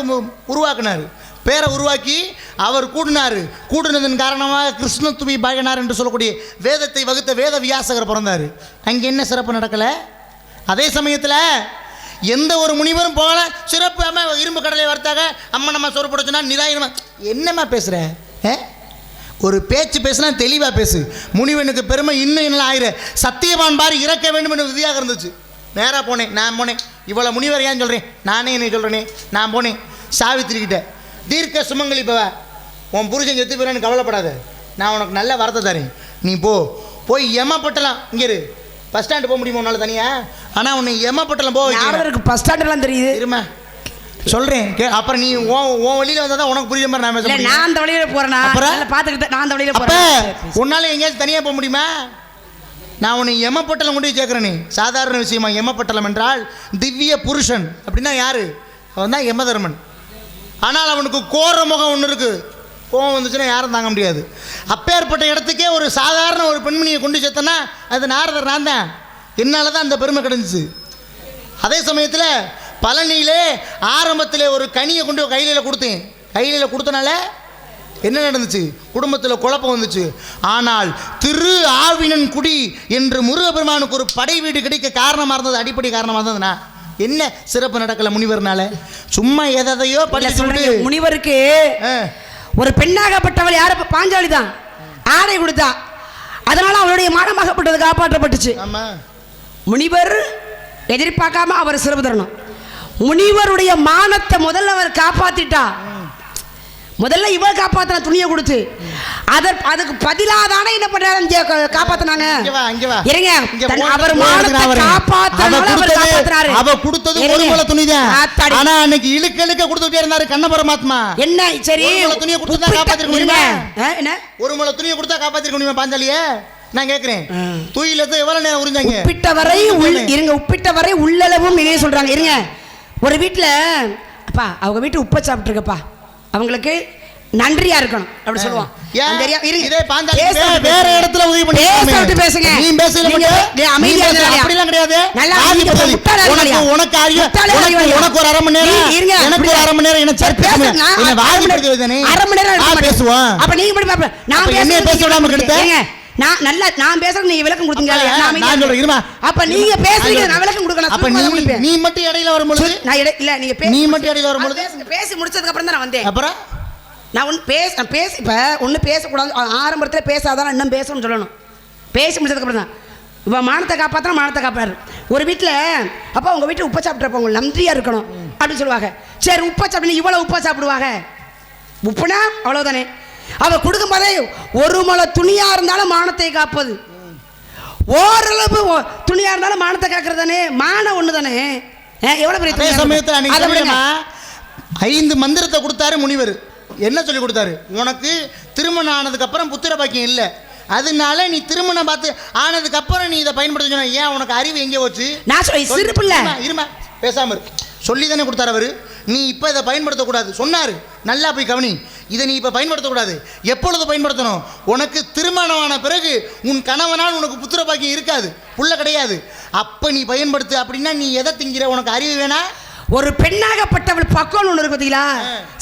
உருவாக்குனார். பேரை உருவாக்கி அவர் கூடுனதன் காரணமாக கிருஷ்ணத்துவி பாயனார் என்று சொல்லக்கூடிய வேதத்தை வகுத்த வேத வியாசகர் பிறந்தார். அங்கே என்ன சிறப்பு நடக்கலை? அதே சமயத்தில் எந்த ஒரு முனிவரும் போகல. சிறப்பு அம்மா இரும்பு கடலை வர்த்தாக அம்மனம்மா சோறு போட நிராயமா என்னம்மா பேசுகிற? ஒரு பேச்சு பேசுனா தெளிவாக பேசு. முனிவனுக்கு பெருமை இன்னும் என்ன ஆயிரு. சத்தியவான் பாரு இறக்க வேண்டும் என்று விதியாக இருந்துச்சு. நேராக போனேன். நான் போனேன். இவ்வளோ முனிவர் ஏன் சொல்கிறேன்? நானே என்ன சொல்கிறேனே. நான் போனேன் சாவித்திரிக்கிட்ட. தீர்க்க சுமங்கலி பவ, உன் புருஷன் செத்து போயிறான்னு கவலைப்படாத, நான் உனக்கு நல்ல வார்த்தை தரேன். நீ போய் எமப்பட்டலாம். இங்கே பஸ் ஸ்டாண்டு போக முடியுமா உன்னால தனியா? ஆனால் உன்னை எமப்பட்டலாம் போக. பஸ் ஸ்டாண்டெல்லாம் தெரியுது. இருமா சொல்றேன் அப்புறம் நீ உன் வழியில வந்தா தான் உனக்கு புரியுற மாதிரி நான் பேச முடியும். நான் அந்த வழியில போறேனா அப்புறம் பாத்துக்கிட்டு நான் அந்த வழியில அப்ப போறேன். உன்னால எங்கேயாச்சும் தனியா போக முடியுமா? நான் உன்னை எமப்பட்டலம் கொண்டு போய் சேர்க்கிறேன். நீ சாதாரண விஷயமா? எமப்பட்டலம் என்றால் திவ்ய புருஷன். அப்படின்னா யாரு? அவன் தான் யமதர்மன். ஆனால் அவனுக்கு கோர முகம் ஒன்று இருக்கு. கோவம் வந்துச்சுன்னா யாரும் தாங்க முடியாது. அப்பேற்பட்ட இடத்துக்கே ஒரு சாதாரண ஒரு பெண்மணியை கொண்டு சேர்த்தனா அது நாரதர் நான் தான். என்னால் தான் அந்த பெருமை கிடைஞ்சிச்சு. அதே சமயத்தில் பழனியிலே ஆரம்பத்தில் ஒரு கனியை கொண்டு கையில கொடுத்தேன். கையில கொடுத்தனால என்ன நடந்துச்சு? குடும்பத்தில் குழப்பம் வந்துச்சு. ஆனால் திரு ஆவினன் குடி என்று முருகப்பெருமானுக்கு ஒரு படை வீடு கிடைக்க காரணமாக இருந்தது, அடிப்படை காரணமாக இருந்ததுண்ணா. என்ன சிறப்பு நடக்கல முனிவர்னால? சும்மா எதையோ படிச்சு சொல்லிட்டு முனிவருக்கு ஒரு பெண்ணாகப்பட்டவள் யார? பாஞ்சாலி தான் ஆடை கொடுத்தா. அதனால அவருடைய மானமாகப்பட்டது காப்பாற்றப்பட்டுச்சு. ஆமா. முனிவர் எதிர்பார்க்காம அவர் சிறப்பு தரணும். முனிவருடைய மானத்தை முதல்ல அவர் காப்பாத்திட்டா. முதல்ல இவர் காப்பாத்தின துணியை கொடுத்து அதுக்கு பதிலாக தானே என்ன பண்றாரு? காப்பாத்தினாங்க. இருங்க, அவர் மானத்தை காப்பாத்தினாரு. அவ கொடுத்தது ஒரு முளை துணிதான். ஆனா அன்னைக்கு இழுக்க இழுக்க கொடுத்துட்டே இருந்தாரு கண்ண பரமாத்மா. என்ன சரி துணியை கொடுத்தா காப்பாத்திருக்க முடியுமா? என்ன ஒரு முளை துணியை கொடுத்தா காப்பாத்திருக்க முடியுமா பாஞ்சாலியே? நான் கேட்கிறேன். தூயில இருந்து எவ்வளவு நேரம் உறிஞ்சாங்க? உப்பிட்ட வரை இருங்க, உப்பிட்ட வரை உள்ளளவும் இணைய சொல்றாங்க. இருங்க, ஒரு வீட்டுல அப்பா அவங்க வீட்டு உப்பை சாப்பிட்டுருக்கப்பா, அவங்களுக்கு நன்றியா இருக்கணும் அப்படி சொல்லுவான். வேற இடத்துல உதவி பண்ணி பேசுங்க. நீ பேசல அமைதியா அப்படிலாம் கிடையாது. உனக்கு உனக்கு ஒரு அரை மணி நேரம் எனக்கு ஒரு அரை மணி நேரம் என்ன வாங்கி கொடுக்குறதுனே அரை மணி நேரம் பேசுவோம். அப்ப நீங்க மட்டும் பாப்ப நான் என்ன பேச விடாம கெடுத்தேன். நான் நல்லா நான் பேசுறது நீங்க விளக்கம் கொடுத்தீங்க. நான் சொல்றேன் இருமா. அப்ப நீங்க பேசுறீங்க, நான் விளக்கம் கொடுக்கணும். அப்ப நீ மட்டும் இடையில வரும்போது நான் இல்ல நீங்க நீ மட்டும் இடையில வரும்போது பேசி முடிச்சதுக்கு அப்புறம் தான் நான் வந்தேன். அப்புறம் நான் ஒன்று பேச இப்போ ஒன்றும் பேசக்கூடாது. ஆரம்பத்தில் பேசாதான் இன்னும் பேசணும்னு சொல்லணும். பேசி முடிச்சதுக்கப்புறம் தான் இப்போ மானத்தை காப்பாற்றினா மானத்தை காப்பாரு. ஒரு வீட்டில் அப்போ உங்கள் வீட்டில் உப்பை சாப்பிட்றப்ப உங்களுக்கு நன்றியாக இருக்கணும் அப்படின்னு சொல்லுவாங்க. சரி உப்பை சாப்பிட்டு இவ்வளோ உப்பை சாப்பிடுவாங்க. உப்புனா அவ்வளோதானே. அவள் கொடுக்கும் போதே ஒரு முளை துணியாக இருந்தாலும் மானத்தை காப்பது, ஓரளவு துணியாக இருந்தாலும் மானத்தை காக்கிறது தானே. மானம் ஒன்று தானே. எவ்வளோ பெரிய சமயத்தில் 5 மந்திரத்தை கொடுத்தாரு முனிவர். என்ன சொல்லி கொடுத்தாரு? உனக்கு திருமணம் ஆனதுக்கு அப்புறம் புத்திர பாக்கியம் இல்லை, அதனால நீ திருமணம் பார்த்து ஆனதுக்கு அப்புறம் நீ இதை பயன்படுத்த சொன்ன. ஏன் உனக்கு அறிவு எங்கே போச்சு? நான் சிரிப்பில்ல இருமா பேசாம இரு. சொல்லி தானே கொடுத்தாரு அவரு. நீ இப்போ இதை பயன்படுத்தக்கூடாது சொன்னார். நல்லா போய் கவனி. இதை நீ இப்போ பயன்படுத்தக்கூடாது. எப்பொழுது பயன்படுத்தணும்? உனக்கு திருமணமான பிறகு உன் கணவனால் உனக்கு புத்திர பாக்கியம் இருக்காது, புள்ள கிடையாது. அப்போ நீ பயன்படுத்து. அப்படின்னா நீ எதை திங்கிற? உனக்கு அறிவு வேணா? ஒரு பெண்ணாகப்பட்டவள் பக்குவம் ஒன்று இருக்கு பார்த்தீங்களா?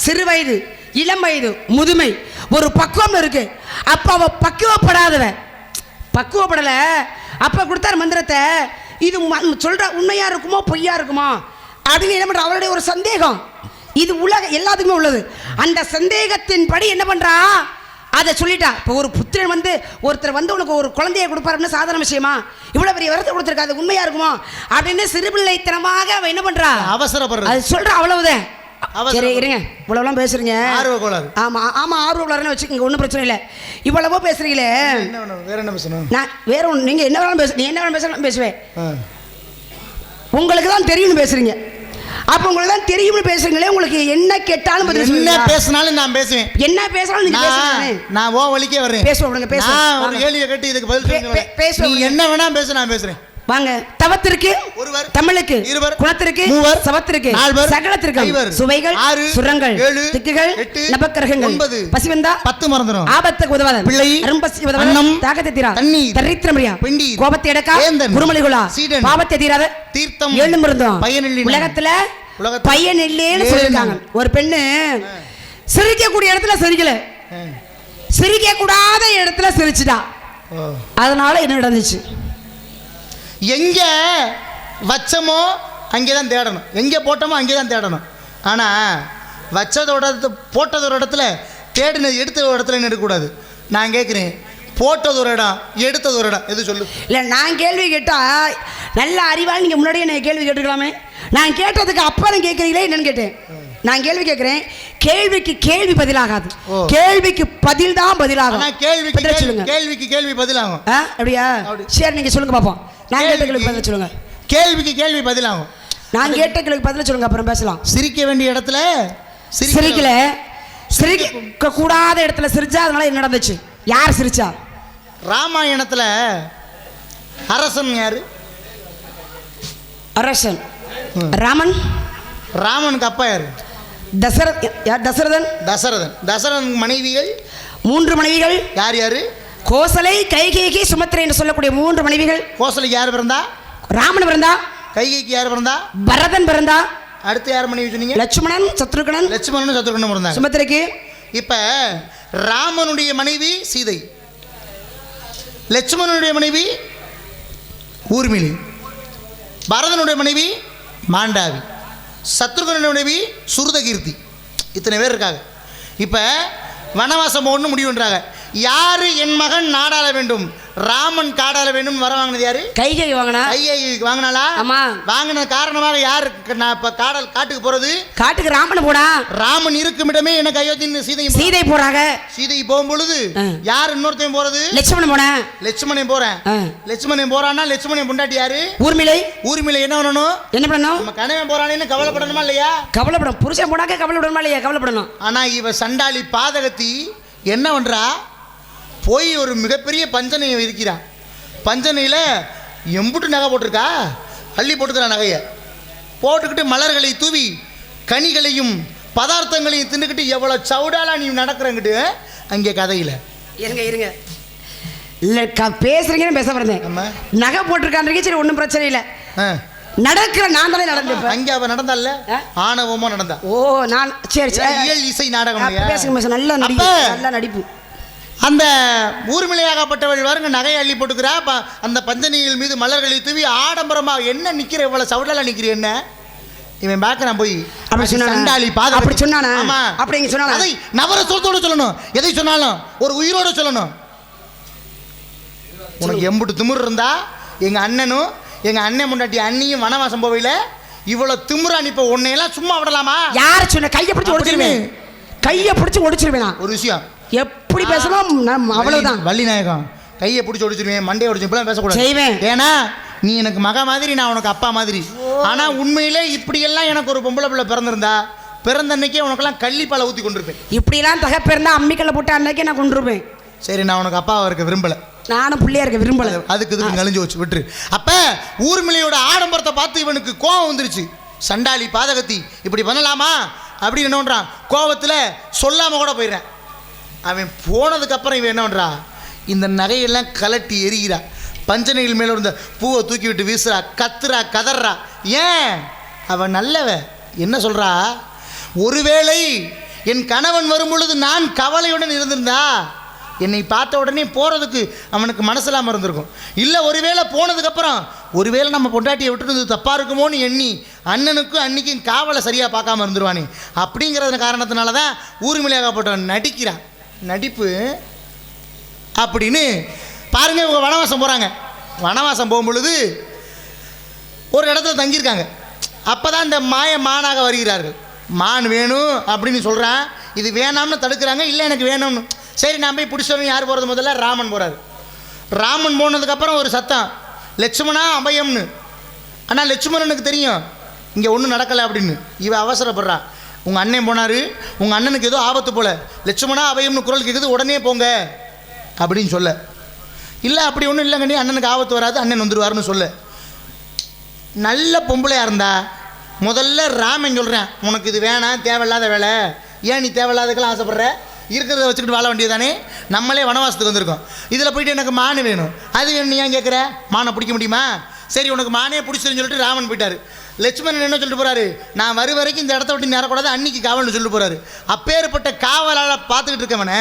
சிறு வயது, இளம் வயது, முதுமை, ஒரு பக்குவம் இருக்கு. அப்ப அவ பக்குவப்படல. அப்ப கொடுத்தாரு மந்திரத்தை. இது சொல்ற உண்மையா இருக்குமோ பொய்யா இருக்குமோ அப்படின்னு என்ன பண்ற? அவருடைய ஒரு சந்தேகம். இது உலக எல்லாத்துக்குமே உள்ளது. அந்த சந்தேகத்தின் படி என்ன பண்றா? அதை சொல்லிட்டா. இப்போ ஒரு புத்திரன் ஒருத்தர் உனக்கு ஒரு குழந்தையை கொடுப்பாருன்னு சாதாரண விஷயமா? இவ்வளவு பெரிய வரத்தை கொடுத்துருக்கா, அது உண்மையா இருக்குமோ அப்படின்னு சிறுபிள்ளைத்தனமாக அவ என்ன பண்றா? அவசரப்படுற. அது சொல்ற அவ்வளவுதான். சரி இருங்க, இவ்வளவுலாம் பேசுறீங்க. ஆமா ஆமா ஆர்வலர்னு வச்சுக்கோங்க, ஒன்றும் பிரச்சனை இல்லை. இவ்வளவோ பேசுறீங்களே, வேற என்ன பேசணும்? நான் வேற ஒன்று, நீங்க என்ன வேணாலும் பேச, நீ என்ன வேணாலும் பேசலாம் பேசுவேன். உங்களுக்கு தான் தெரியும்னு பேசுறீங்க. அப்ப உங்களுக்கு தான் தெரியும்னு பேசுறீங்களே, உங்களுக்கு என்ன கேட்டாலும் என்ன பேசினாலும் நான் பேசுவேன். என்ன பேசினாலும் நீங்க பேசுறீங்க. நான் ஓ வலிக்கே வரேன். பேசுவோம் பேசுவோம். ஒரு கேள்வியை கேட்டு இதுக்கு பதில் பேசுவோம். நீ என்ன வேணா பேச, நான் பேசுறேன். வாங்க. தவத்திற்கு ஒருவர், தமிழுக்கு இருவர், குணத்திற்கு மூவர், சவத்திற்கு நால்வர், சகலத்திற்கு சுவைகள், சுரங்கள், திக்குகள், நவக்கிரகங்கள், பசிவந்தா 10 மறந்துரும், ஆபத்துக்கு உதவாத பிள்ளை, அரும்பசி உதவாத தாகத்தை தீரா தண்ணீர், தரித்திரமரியா பெண்டி, கோபத்தை அடக்கா குருமலிகுலா, பாவத்தை தீராத தீர்த்தம், ஏழு மருந்தும் பயனில்லை. உலகத்துல பயனில்லைன்னு சொல்லிருக்காங்க. ஒரு பெண்ணு சிரிக்கக்கூடிய இடத்துல சிரிக்கல, சிரிக்க கூடாத இடத்துல சிரிச்சுட்டா. அதனால என்ன நடந்துச்சு? எங்க வச்சமோ அங்கேதான் தேடணும், எங்கே போட்டோமோ அங்கேதான் தேடணும். ஆனால் வச்சதோட போட்டதோட இடத்துல தேடினது எடுத்த ஒரு இடத்துல எடுக்கக்கூடாது. நான் கேட்குறேன், போட்டது ஒரு இடம், எடுத்தது ஒரு இடம், எது சொல்லு? இல்லை, நான் கேள்வி கேட்டால் நல்ல அறிவால் நீங்கள் முன்னாடியே நான் கேள்வி கேட்டுக்கலாமே. நான் கேட்டதுக்கு அப்புறம் கேட்குறீங்களே என்னன்னு கேட்டேன். நான் கேள்வி கேட்கிறேன், கேள்விக்கு கேள்வி பதிலாகாது, கேள்விக்கு பதில் தான் பதிலாகும். கேள்விக்கு சொல்லுங்க, கேள்விக்கு கேள்வி பதிலாகும். அப்படியா? சரி, நீங்க சொல்லுங்க பாப்போம். நான் கேட்ட கேள்விக்கு பதில் சொல்லுங்க. கேள்விக்கு கேள்வி பதிலாகும். நான் கேட்ட கேள்விக்கு பதில் சொல்லுங்க, அப்புறம் பேசலாம். சிரிக்க வேண்டிய இடத்துல சிரிக்கல, சிரிக்க கூடாத இடத்துல சிரிச்சா, அதனால என்ன நடந்துச்சு? யார் சிரிச்சா? ராமாயணத்துல அரசன் யாரு? அரசன் ராமன். ராமனுக்கு அப்பா யாரு? தசரதன். தசரதன் மனைவிகள் 3 மனைவிகள். யார் யாரு? கோசலை, கைகேயி, சுமத்திரை என்று சொல்லக்கூடிய 3 மனைவிகள். கோசலைக்கு யார் பிறந்தா? ராமன் பிறந்தா. கைகேயிக்கு யார் பிறந்தா? பரதன் பிறந்தா. அடுத்து யார் மனைவி சொன்னீங்க? லட்சுமணன், சத்ருகனன். லட்சுமணனும் சத்ருகனும் பிறந்தாங்க. சுமத்திரைக்கு இப்ப ராமனுடைய மனைவி சீதை, லட்சுமணனுடைய மனைவி ஊர்மிளி, பரதனுடைய மனைவி மாண்டாவி, சத்ருகனுடைய மனைவி சுருதகீர்த்தி. இத்தனை பேர் இருக்காங்க. இப்போ வனவாசம் ஒன்று முடிவுன்றாங்க. யாரு என் மகன் நாடாள வேண்டும், ராமன் காடாள வேண்டும் வர வாங்கினது யாரு? கைகை வாங்கினா. கைகை வாங்கினாலா? ஆமா. வாங்கின காரணமாக யாரு? நான் இப்போ காட்டுக்கு போறது, காட்டுக்கு ராமன் போனா. ராமன் இருக்கும் இடமே எனக்கு அயோத்தி சீதை போறாங்க. சீதை போகும் பொழுது யார் இன்னொருத்தையும் போறது? லட்சுமணன் போன. லட்சுமணன் போறேன். லட்சுமணன் போறான்னா லட்சுமணன் பொண்டாட்டி யாரு? ஊர்மிளை. ஊர்மிளை என்ன பண்ணணும்? என்ன பண்ணணும்? நம்ம கணவன் போறானேன்னு கவலைப்படணுமா இல்லையா? கவலைப்படும். புருஷன் போனாக்க கவலைப்படணுமா இல்லையா? கவலைப்படணும். ஆனா இவ சண்டாளி பாதகத்தி என்ன பண்றா? போய் ஒரு மிகப்பெரிய பஞ்சனையை இருக்கிறான். பஞ்சனையில் எம்புட்டு நகை போட்டிருக்கா, அள்ளி போட்டுக்கிறா. நகையை போட்டுக்கிட்டு மலர்களை தூவி கனிகளையும் பதார்த்தங்களையும் தின்னுக்கிட்டு எவ்வளோ சவுடாலா நீ நடக்கிறங்கிட்டு அங்கே கதையில் இருங்க இல்லை பேசுறீங்கன்னு பேச வரேன். நகை போட்டிருக்கான்றீங்க, சரி ஒன்றும் பிரச்சனை இல்லை. நடக்கிற நான் தானே நடந்தேன். அங்கே அவன் நடந்தால ஆணவமா நடந்தா. ஓ நான் சரி சரி. இயல் இசை நாடகம் பேசுங்க. நல்ல நடிப்பு, நல்ல நடிப்பு. அந்த ஊர்மிளையாகப்பட்டவள் வருங்க நகையை அள்ளி போட்டுக்கிறா. அந்த பஞ்சனிகள் மீது மலர்களை தூவி ஆடம்பரமாக என்ன நிற்கிற, இவ்வளோ சவுடலாக நிற்கிற என்ன இவன் பார்க்குறான். போய் சண்டாளி பாதம் அப்படி சொன்னானா? ஆமா அப்படிங்க சொன்னாங்க. அதை நவர சொல்றதோட சொல்லணும், எதை சொன்னாலும் ஒரு உயிரோட சொல்லணும். உனக்கு எம்புட்டு திமிர் இருந்தா எங்கள் அண்ணனும் எங்கள் அண்ணன் முன்னாடி அண்ணியும் வனவாசம் போவையில் இவ்வளோ திமிர் அனுப்ப உன்னையெல்லாம் சும்மா விடலாமா? யார் சொன்ன? கையை பிடிச்சி ஒடிச்சிருவேன். கையை பிடிச்சி ஒடிச்சிருவேன். ஒரு விஷயம் எப்படி பேசணும் அவ்வளவுதான். வள்ளி நாயகம் கையை பிடிச்சி ஒடிச்சிருவேன், மண்டையை ஒடிச்சு இப்பெல்லாம் பேசக்கூடாது. செய்வேன். ஏன்னா நீ எனக்கு மக மாதிரி, நான் உனக்கு அப்பா மாதிரி. ஆனா உண்மையிலே இப்படியெல்லாம் எனக்கு ஒரு பொம்பளை பிள்ளை பிறந்திருந்தா பிறந்த அன்னைக்கே உனக்கெல்லாம் கள்ளிப்பாலை ஊற்றி கொண்டிருப்பேன். இப்படியெல்லாம் தகப்பிறந்தா அம்மிக்கல்ல போட்டு அன்னைக்கே நான் கொண்டிருப்பேன். சரி, நான் உனக்கு அப்பாவை இருக்க விரும்பலை, நானும் பிள்ளையா இருக்க விரும்பலை. அதுக்கு இதுக்கு நலிஞ்சு வச்சு விட்டுரு. அப்ப ஊர்மிளையோட ஆடம்பரத்தை பார்த்து இவனுக்கு கோவம் வந்துருச்சு. சண்டாளி பாதகத்தி இப்படி பண்ணலாமா அப்படின்னு என்ன பண்றான்? கோவத்தில் சொல்லாம கூட போயிடுறேன். அவன் போனதுக்கப்புறம் இவன் என்ன பண்ணுறா? இந்த நகையெல்லாம் கலட்டி எரிகிறா, பஞ்சனைகள் மேலே இருந்த பூவை தூக்கி விட்டு வீசுறா, கத்துறா, கதறா. ஏன்? அவன் நல்லவ. என்ன சொல்கிறா? ஒருவேளை என் கணவன் வரும் பொழுது நான் கவலையுடன் இருந்திருந்தா என்னை பார்த்த உடனே போகிறதுக்கு அவனுக்கு மனசில்லாமல் இருந்திருக்கும். இல்லை ஒருவேளை போனதுக்கப்புறம் ஒருவேளை நம்ம பொண்டாட்டியை விட்டுட்டு தப்பாக இருக்குமோன்னு எண்ணி அண்ணனுக்கும் அன்னைக்கும் காவலை சரியாக பார்க்காம இருந்துருவானே அப்படிங்கிறது காரணத்தினால தான் ஊர்மிளையாகப்பட்டவன் நடிக்கிறான். நடிப்பு அப்படின்னு பாருங்க. இவங்க வனவாசம் போகிறாங்க. வனவாசம் போகும்பொழுது ஒரு இடத்துல தங்கியிருக்காங்க. அப்போ தான் இந்த மானாக வருகிறார்கள். மான் வேணும் அப்படின்னு சொல்கிறான். இது வேணாம்னு தடுக்கிறாங்க. இல்லை எனக்கு வேணும்னு. சரி நான் போய் பிடிச்சவன். யார் போகிறது? முதல்ல ராமன் போகிறாரு. ராமன் போனதுக்கப்புறம் ஒரு சத்தம், லட்சுமணா அபயம்னு. ஆனால் லட்சுமணனுக்கு தெரியும் இங்கே ஒன்றும் நடக்கலை அப்படின்னு. இவன் அவசரப்படுறா. உங்கள் அண்ணன் போனார், உங்கள் அண்ணனுக்கு ஏதோ ஆபத்து போல், லட்சுமணா அபயம்னு குரல் கேட்குது, உடனே போங்க அப்படின்னு சொல்ல. இல்லை அப்படி ஒன்றும் இல்லைங்கண்ணி, அண்ணனுக்கு ஆபத்து வராது, அண்ணன் வந்துடுவார்னு சொல்ல. நல்ல பொம்பளையாக இருந்தா முதல்ல ராமன் சொல்கிறேன், உனக்கு இது வேணாம், தேவையில்லாத வேலை, ஏன் நீ தேவையில்லாததுக்கெல்லாம் ஆசைப்படுற, இருக்கிறத வச்சுக்கிட்டு வாழ வேண்டியதானே, நம்மளே வனவாசத்துக்கு வந்திருக்கோம், இதில் போயிட்டு எனக்கு மான் வேணும், அது வேணும், நீ ஏன் கேட்குற? மானை பிடிக்க முடியுமா? சரி உனக்கு மானே பிடிச்சிருன்னு சொல்லிட்டு ராமன் போயிட்டார். லட்சுமணன் என்ன சொல்லிட்டு போகிறாரு? நான் வரும் வரைக்கும் இந்த இடத்த விட்டு நேரக்கூடாது, அன்னைக்கு காவல்னு சொல்லிட்டு போகிறாரு. அப்பேற்பட்ட காவலால் பார்த்துக்கிட்டு இருக்கவனை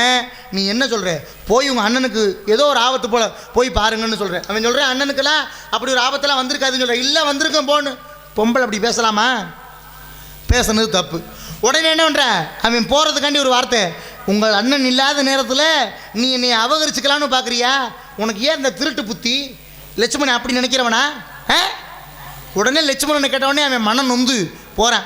நீ என்ன சொல்கிற? போய் உங்கள் அண்ணனுக்கு ஏதோ ஒரு ஆபத்து போல் போய் பாருங்கன்னு சொல்கிறேன். அவன் சொல்கிறேன் அண்ணனுக்கெல்லாம் அப்படி ஒரு ஆபத்தெல்லாம் வந்திருக்காதுன்னு சொல்கிறேன். இல்லை வந்திருக்கேன் போன்னு. பொம்பளை அப்படி பேசலாமா? பேசுனது தப்பு. உடனே என்ன பண்ணுற? அவன் போகிறதுக்காண்டி ஒரு வார்த்தை, உங்கள் அண்ணன் இல்லாத நேரத்தில் நீ என்னை அபகரிச்சுக்கலான்னு பார்க்குறியா? உனக்கு ஏன் இந்த திருட்டு புத்தி? லட்சுமணன் அப்படி நினைக்கிறவனா? உடனே லட்சுமணனை கேட்டவொடனே அவன் மனம் நொந்து போகிறான்.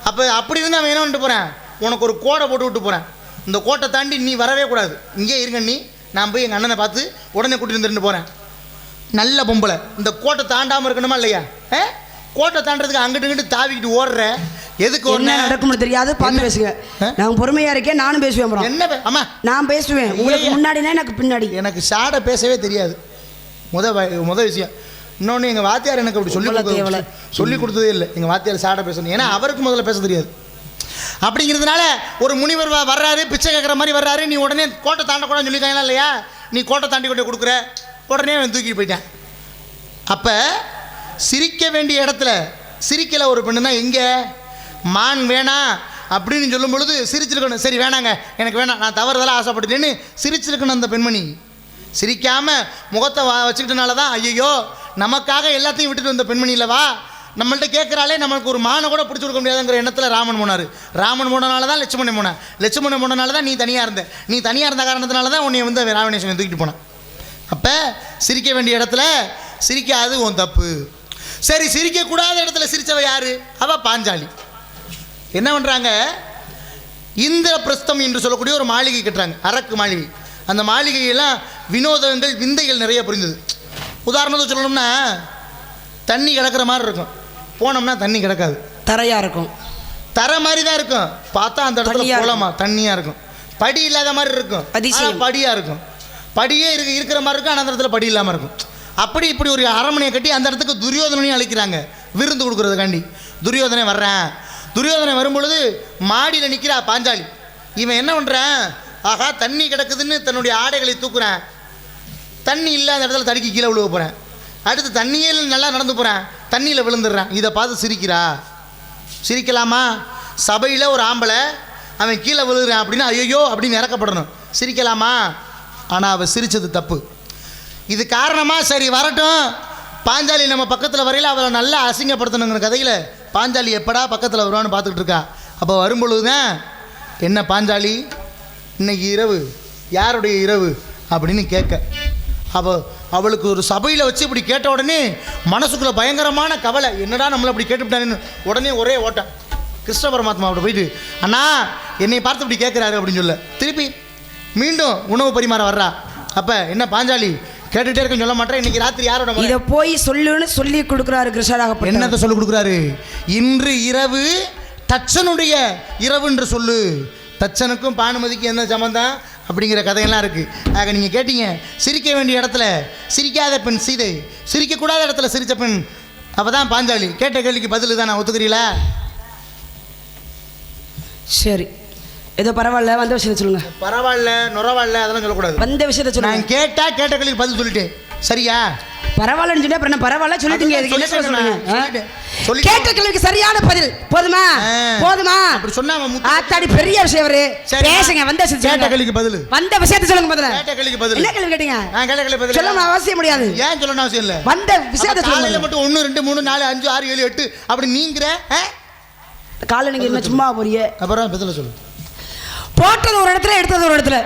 அப்போ அப்படி இருந்து அவன் என்ன பண்ணிட்டு போகிறேன்? உனக்கு ஒரு கோடை போட்டு விட்டு போகிறேன், இந்த கோட்டை தாண்டி நீ வரவே கூடாது, இங்கே இருங்க நீ, நான் போய் எங்கள் அண்ணனை பார்த்து உடனே கூட்டிட்டு வந்துட்டு போகிறேன். நல்ல பொம்பளை இந்த கோட்டை தாண்டாமல் இருக்கணுமா இல்லையா? கோட்டை தாண்டதுக்கு அங்கிட்டு இங்கிட்டு தாவிக்கிட்டு ஓடுற எதுக்கு? என்ன நடக்கும்னு தெரியாது, பார்த்து பேசுங்க. நான் பொறுமையா இருக்கேன், நானும் பேசுவேன் ப்ரோ. என்ன அம்மா நான் பேசுவேன், உங்களுக்கு முன்னாடினா எனக்கு பின்னாடி. எனக்கு சாட பேசவே தெரியாது. முத விஷயம். இன்னொன்று எங்கள் வாத்தியார் எனக்கு அப்படி சொல்லி கொடுத்ததே இல்லை. எங்கள் வாத்தியார் சாட பேசணும், ஏன்னா அவருக்கு முதல்ல பேச தெரியாது. அப்படிங்கிறதுனால ஒரு முனிவர் வர்றாரு, பிச்சை கேட்குற மாதிரி வர்றாரு, நீ உடனே கோட்டை தாண்டக்கூடாதுன்னு சொல்லியிருக்காங்களா இல்லையா? நீ கோட்டை தாண்டி கொண்டு கொடுக்குற, உடனே அவன் தூக்கிட்டு போயிட்டேன். அப்போ சிரிக்க வேண்டிய இடத்துல சிரிக்கலை ஒரு பெண்ணுன்னா எங்கே? மான் வேணாம் அப்படின்னு சொல்லும் பொழுது சிரிச்சிருக்கணும். சரி வேணாங்க, எனக்கு வேணாம், நான் தவறுதலாக ஆசைப்பட்டுட்டேன்னு சிரிச்சிருக்கணும் அந்த பெண்மணி. சிரிக்காமல் முகத்தை வச்சுக்கிட்டனால தான் ஐயோ நமக்காக எல்லாத்தையும் விட்டுட்டு வந்த பெண்மணி இல்லவா, நம்மள்ட்ட கேட்குறாலே நம்மளுக்கு ஒரு மானை கூட பிடிச்சி கொடுக்க முடியாதுங்கிற எண்ணத்தில் ராமன் போனார். ராமன் போனனால தான் லட்சுமணன் போனேன். லட்சுமணன் போனனால தான் நீ தனியாக இருந்த. நீ தனியாக இருந்த காரணத்தினால தான் உன்னை வந்து ராவணேஸ்வரன் தூக்கிட்டு போனான். அப்போ சிரிக்க வேண்டிய இடத்துல சிரிக்காது உன் தப்பு. சரி, சிரிக்கக்கூடாத இடத்துல சிரித்தவ யார்? அவள் பாஞ்சாலி. என்ன பண்ணுறாங்க? இந்திரபிரஸ்தம் என்று சொல்லக்கூடிய ஒரு மாளிகை கட்டுறாங்க, அரக்கு மாளிகை. அந்த மாளிகையெல்லாம் வினோதங்கள் விந்தைகள் நிறைய புரிந்தது. உதாரணத்துக்கு சொல்லணும்னா தண்ணி கிடக்கிற மாதிரி இருக்கும், போனோம்னா தண்ணி கிடக்காது, தரையாக இருக்கும். தரை மாதிரி தான் இருக்கும், பார்த்தா அந்த இடத்துல குளமா தண்ணியாக இருக்கும். படி இல்லாத மாதிரி இருக்கும், படியாக இருக்கும். படியே இருக்கிற மாதிரி இருக்கும், ஆனால் அந்த இடத்துல படி இல்லாமல் இருக்கும். அப்படி இப்படி ஒரு அரண்மனையை கட்டி அந்த இடத்துக்கு துரியோதனையும் அழைக்கிறாங்க விருந்து கொடுக்குறதுக்காண்டி. துரியோதனை வர்றேன். துரியோதனை வரும்பொழுது மாடியில் நிற்கிறா பாஞ்சாலி. இவன் என்ன பண்ணுறான்? ஆகா தண்ணி கிடக்குதுன்னு தன்னுடைய ஆடைகளை தூக்குறேன். தண்ணி இல்லாத இடத்துல தடுக்கி கீழே விழுக போகிறேன். அடுத்து தண்ணியில் நல்லா நடந்து போகிறேன், தண்ணியில் விழுந்துடுறேன். இதை பார்த்து சிரிக்கிறா. சிரிக்கலாமா? சபையில் ஒரு ஆம்பளை அவன் கீழே விழுகிறான் அப்படின்னா ஐயோ அப்படின்னு இறக்கப்படணும். சிரிக்கலாமா? ஆனால் அவள் சிரித்தது தப்பு. இது காரணமாக சரி வரட்டும், பாஞ்சாலி நம்ம பக்கத்தில் வரையில் அவளை நல்லா அசிங்கப்படுத்தணுங்கிற கதையில் பாஞ்சாலி எப்படா பக்கத்தில் வருவான்னு பார்த்துக்கிட்டு இருக்கா. அப்போ வரும்பொழுது தான் என்ன பாஞ்சாலி இன்னைக்கு இரவு யாருடைய இரவு அப்படின்னு கேட்க, அவளுக்கு ஒரு சபையில் வச்சு இப்படி கேட்ட உடனே மனசுக்குள்ளே பயங்கரமான கவலை. என்னடா நம்மளை அப்படி கேட்டுவிட்டான்னு உடனே ஒரே ஓட்டம் கிருஷ்ண பரமாத்மா அப்படி போயிட்டு, அண்ணா என்னை பார்த்து இப்படி கேட்குறாரு அப்படின்னு சொல்ல திருப்பி மீண்டும் உணவு பரிமாற வர்றா. அப்போ என்ன பாஞ்சாலி கேட்டுகிட்டே இருக்குன்னு சொல்ல மாட்டேன், இன்னைக்கு ராத்திரி யாரோட இதை போய் சொல்லுன்னு சொல்லி கொடுக்குறாரு கிருஷ்ணராக. என்னத்தை சொல்லி கொடுக்குறாரு? இன்று இரவு தச்சனுடைய இரவு என்று சொல்லு. தச்சனுக்கும் பானுமதிக்கும் என்ன சம்பந்தம் அப்படிங்கிற கதையெல்லாம் இருக்குது. ஆக நீங்கள் கேட்டீங்க, சிரிக்க வேண்டிய இடத்துல சிரிக்காத பெண் சீதை, சிரிக்கக்கூடாத இடத்துல சிரித்த பெண் அப்போ தான் பாஞ்சாலி. கேட்ட கேள்விக்கு பதில் தான். நான் ஒத்துக்கிறீங்களா? சரி, ஏதோ பரவாயில்ல, வந்த விஷயத்தை சொல்லுங்க. பரவாயில்ல நுறவாயில்ல அதெல்லாம் சொல்லக்கூடாது, வந்த விஷயத்தை சொல்லுங்க. நான் கேட்ட கேள்விக்கு பதில் சொல்லிட்டேன். சரியா? பரவாயில்லன்னு சொல்லி அப்புறம் பரவாயில்ல சொல்லிட்டீங்க. அதுக்கு என்ன சொல்லுங்க? கேட்ட கேள்விக்கு சரியான பதில் போதுமா? போதுமா? அப்படி சொன்னா ஆத்தாடி பெரிய விஷயம் அவரு. பேசுங்க. வந்த கேட்ட கேள்விக்கு பதில். வந்த விஷயத்தை சொல்லுங்க முதல்ல. கேட்ட கேள்விக்கு பதில். என்ன கேள்வி கேட்டீங்க? நான் கேட்ட கேள்வி பதில் சொல்லணும் அவசியம் முடியாது. ஏன் சொல்லணும் அவசியம் இல்லை? வந்த விஷயத்தை சொல்லுங்க. காலையில மட்டும் 1 2 3 4 5 6 7 8 அப்படி நீங்கற காலையில நீங்க என்ன சும்மா போறியே? அப்புறம் பதில சொல்லு. போட்டது ஒரு இடத்துல எடுத்தது ஒரு இடத்துல.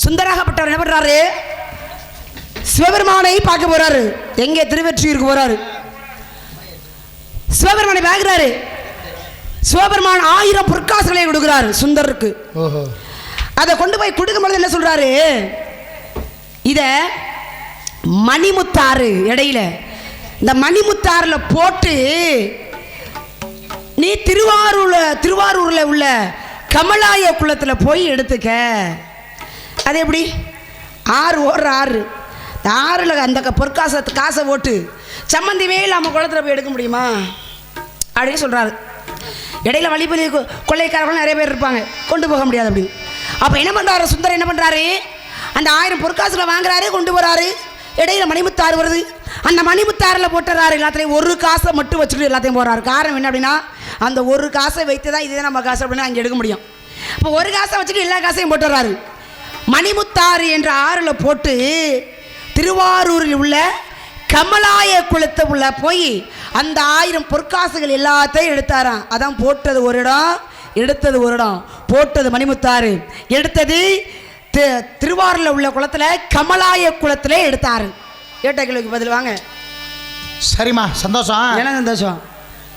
சுந்தராகப்பட்டவர் என்ன பண்றாரு? சிவபெருமானை பார்க்க போறாரு. எங்கே? திருவெற்றியூருக்கு போறாரு. சிவபெருமானை பார்க்கிறாரு. சிவபெருமான் 1000 பொற்காசுகளை கொடுக்கிறாரு சுந்தருக்கு. அதை கொண்டு போய் கொடுக்கும்போது என்ன சொல்றாரு? இத மணிமுத்தாறு இடையில இந்த மணிமுத்தாறுல போட்டு நீ திருவாரூர்ல உள்ள கமலாய குளத்துல போய் எடுத்துக்க. அது எப்படி? 6 ஓடுற 6 ஆறில் அந்த காசை ஓட்டு சம்மந்திவே இல்லாமல் குளத்தில் போய் எடுக்க முடியுமா அப்படின்னு சொல்கிறாரு. இடையில வழிபலி கொள்ளைக்காரர்களும் நிறைய பேர் இருப்பாங்க, கொண்டு போக முடியாது அப்படின்னு. அப்போ என்ன பண்ணுறாரு சுந்தரம்? என்ன பண்ணுறாரு? அந்த 1000 பொற்காசுல வாங்குறாரு, கொண்டு போகிறாரு. இடையில மணிமுத்தாறு வருது. அந்த மணிமுத்தாறில் போட்டுறாரு. எல்லாத்துலேயும் 1 காசை மட்டும் வச்சுட்டு எல்லாத்தையும் போகிறாரு. காரணம் என்ன அப்படின்னா, அந்த 1 காசை வைத்து தான் இதுதான் நம்ம காசு அப்படின்னா அங்கே எடுக்க முடியும். இப்போ 1 காசை வச்சுட்டு எல்லா காசையும் போட்டுறாரு. மணிமுத்தாறு என்ற ஆறில் போட்டு திருவாரூரில் உள்ள கமலாய குளத்தை உள்ள போய் அந்த 1000 பொற்காசுகள் எல்லாத்தையும் எடுத்தாராம். அதான் போட்டது ஒரு இடம், எடுத்தது ஒரு இடம். போட்டது மணிமுத்தாறு, எடுத்தது திருவாரூரில் உள்ள குளத்தில் கமலாய குளத்திலே எடுத்தாரு. கேட்ட கேள்விக்கு பதில் வாங்க. சரிம்மா, சந்தோஷம். என்ன சந்தோஷம்?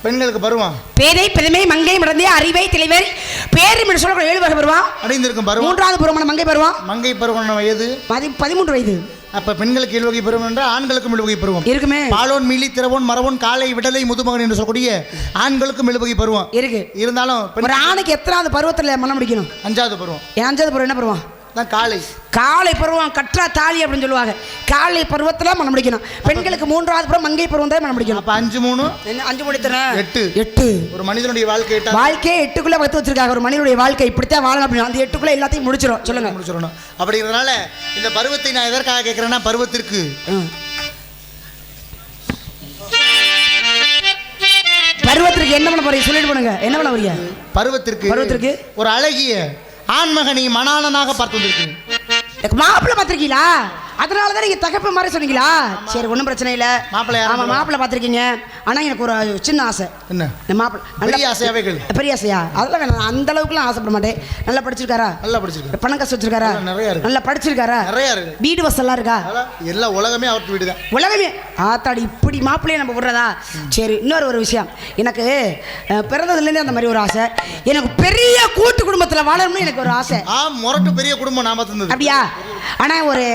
பெண்களுக்கு பருவம் பேதை பெருமை மங்கை மறந்தே அறிவை தெளிவர் பேரும் என்று சொல்லக்கூடிய 7 வகை பருவம் அடைந்திருக்கும் பருவம். 3வது பருவமான மங்கை பருவம். மங்கை பருவம் வயது 13 வயது. அப்ப பெண்களுக்கு இல்வகை பருவம் என்றால் ஆண்களுக்கும் இல்வகை பருவம் இருக்குமே. பாலோன் மீலி திரவோன் மரவோன் காலை விடலை முதுமகன் என்று சொல்லக்கூடிய ஆண்களுக்கும் இல்வகை பருவம் இருக்கு. இருந்தாலும் ஒரு ஆணுக்கு எத்தனாவது பருவத்தில் மனம் முடிக்கணும்? 5வது பருவம். 5வது பருவம் என்ன பருவம்? காலை காலை பருவம், கற்றா தாலி அப்படின்னு சொல்லுவாங்க. காலை பருவத்துல மனம் முடிக்கணும். பெண்களுக்கு 3வது பருவம் மங்கை பருவம் தான் மனம் முடிக்கணும். அப்ப 5 3 என்ன 5 முடித்தன 8 ஒரு மனிதனுடைய வாழ்க்கையே 8க்குள்ள வகுத்து வச்சிருக்காங்க. ஒரு மனிதனுடைய வாழ்க்கை இப்படித்தான் வாழணும் அப்படின்னு அந்த 8க்குள்ள எல்லாத்தையும் முடிச்சிடும். சொல்லுங்க. முடிச்சிடணும். அப்படிங்கிறதுனால இந்த பருவத்தை நான் எதற்காக கேட்கிறேன்னா, பருவத்திற்கு என்ன பண்ண போறீங்க சொல்லிட்டு போனுங்க. என்ன பண்ண போறீங்க? பருவத்திற்கு ஒரு அழகிய ஆண்மகனை மணாளனாக பார்த்து வந்திருக்கேன். மாப்பிள்ளை பார்த்திருக்கீங்களா? அதனால தான் நீங்கள் தகப்ப மாதிரி சொன்னீங்களா? சரி, ஒன்றும் பிரச்சனை இல்லை. ஆமாம், மாப்பிள்ளை பார்த்துருக்கீங்க. ஆனால் எனக்கு ஒரு சின்ன ஆசை. என்ன? இந்த மாப்பிள்ளை பெரிய ஆசையாவே கேளு. பெரிய ஆசையா? அதெல்லாம் வேணாம். அந்த அளவுக்குலாம் ஆசைப்பட மாட்டேன். நல்லா படிச்சிருக்காரா? நல்லா படிச்சிருக்காரு. பணம் கஷ்டம் வச்சிருக்காரா? நிறைய இருக்கு. நல்லா படிச்சிருக்காரா? நிறைய இருக்கு. வீடு வசல்லாம் இருக்கா? எல்லா உலகமே அவருக்கு வீடு தான். உலகமே ஆத்தாடி இப்படி மாப்பிள்ளையே நம்ம விடுறதா? சரி, இன்னொரு விஷயம். எனக்கு பிறந்ததுலேருந்து அந்த மாதிரி ஒரு ஆசை. எனக்கு பெரிய கூட்டு குடும்பத்தில் வாழணும்னு எனக்கு ஒரு ஆசை. முரட்டு பெரிய குடும்பம் நாம தந்தது. அப்படியா? ஆனால் ஒரு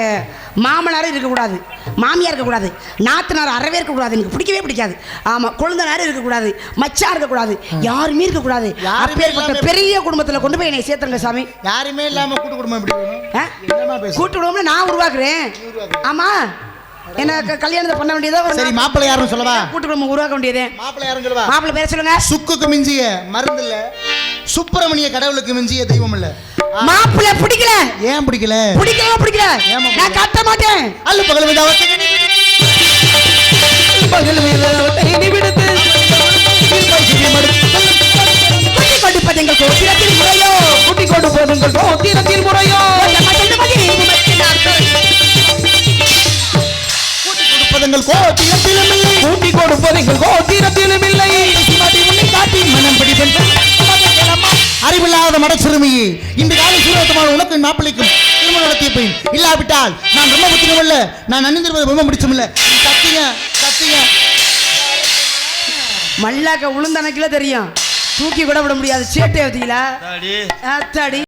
மாமனாரும் இருக்கக்கூடாது, மாமியார் இருக்கக்கூடாது, நாத்தனார் அறவே இருக்கக்கூடாது. எனக்கு பிடிக்கவே பிடிக்காது. ஆமாம், குழந்தைனாரும் இருக்கக்கூடாது, மச்சா இருக்கக்கூடாது, யாருமே இருக்கக்கூடாது. அப்பேற்பட்ட பெரிய குடும்பத்தில் கொண்டு போய் என்னை சேர்த்துருங்க சாமி. யாருமே இல்லாமல் கூட்டு குடும்பம் எப்படி வேணும்? கூட்டு குடும்பம் நான் உருவாக்குறேன். ஆமாம், என்ன கல்யாணத்தை பண்ண வேண்டியதா? சரி, மாப்பிள்ளை யாரும் சொல்லவா? கூட்டு குடும்பம் உருவாக்க வேண்டியதே. மாப்பிள்ளை யாரும் சொல்லவா? மாப்பிள்ளை பேர் சொல்லுங்க. சுக்குக்கு மிஞ்சிய மருந்து இல்ல, சுப்பிரமணிய கடவுளுக்கு மிஞ்சிய தெய்வம் இல்ல. மாப்பிள்ளை பிடிக்கல. ஏன் பிடிக்கல? பிடிக்கல. நான் கட்ட மாட்டேன். அல்ல பகல் மீது கொடுப்பதெங்கள் கோத்திரத்தில் முறையோ, குட்டி கொடுப்பதெங்கள் கோத்திரத்தில் முறையோ, கூட்டி கொடுப்பதெங்கள் கோத்திரத்திலும் இல்லை. காட்டி மனம் பிடிப்பெண் அறிவில்லாத மடச்சிறுமியே, இந்த கால சூரத்தமான உனக்கு மாப்பிள்ளைக்கும் திருமணம் நடத்திய பெண் இல்லாவிட்டால் நான் ரொம்ப புத்திரம் இல்ல, நான் அணிந்திருப்பது ரொம்ப பிடிச்சும் இல்ல. கத்திங்க மல்லாக்க உளுந்தனக்குல தெரியும், தூக்கி கூட விட முடியாது. சேட்டை வந்தீங்களா?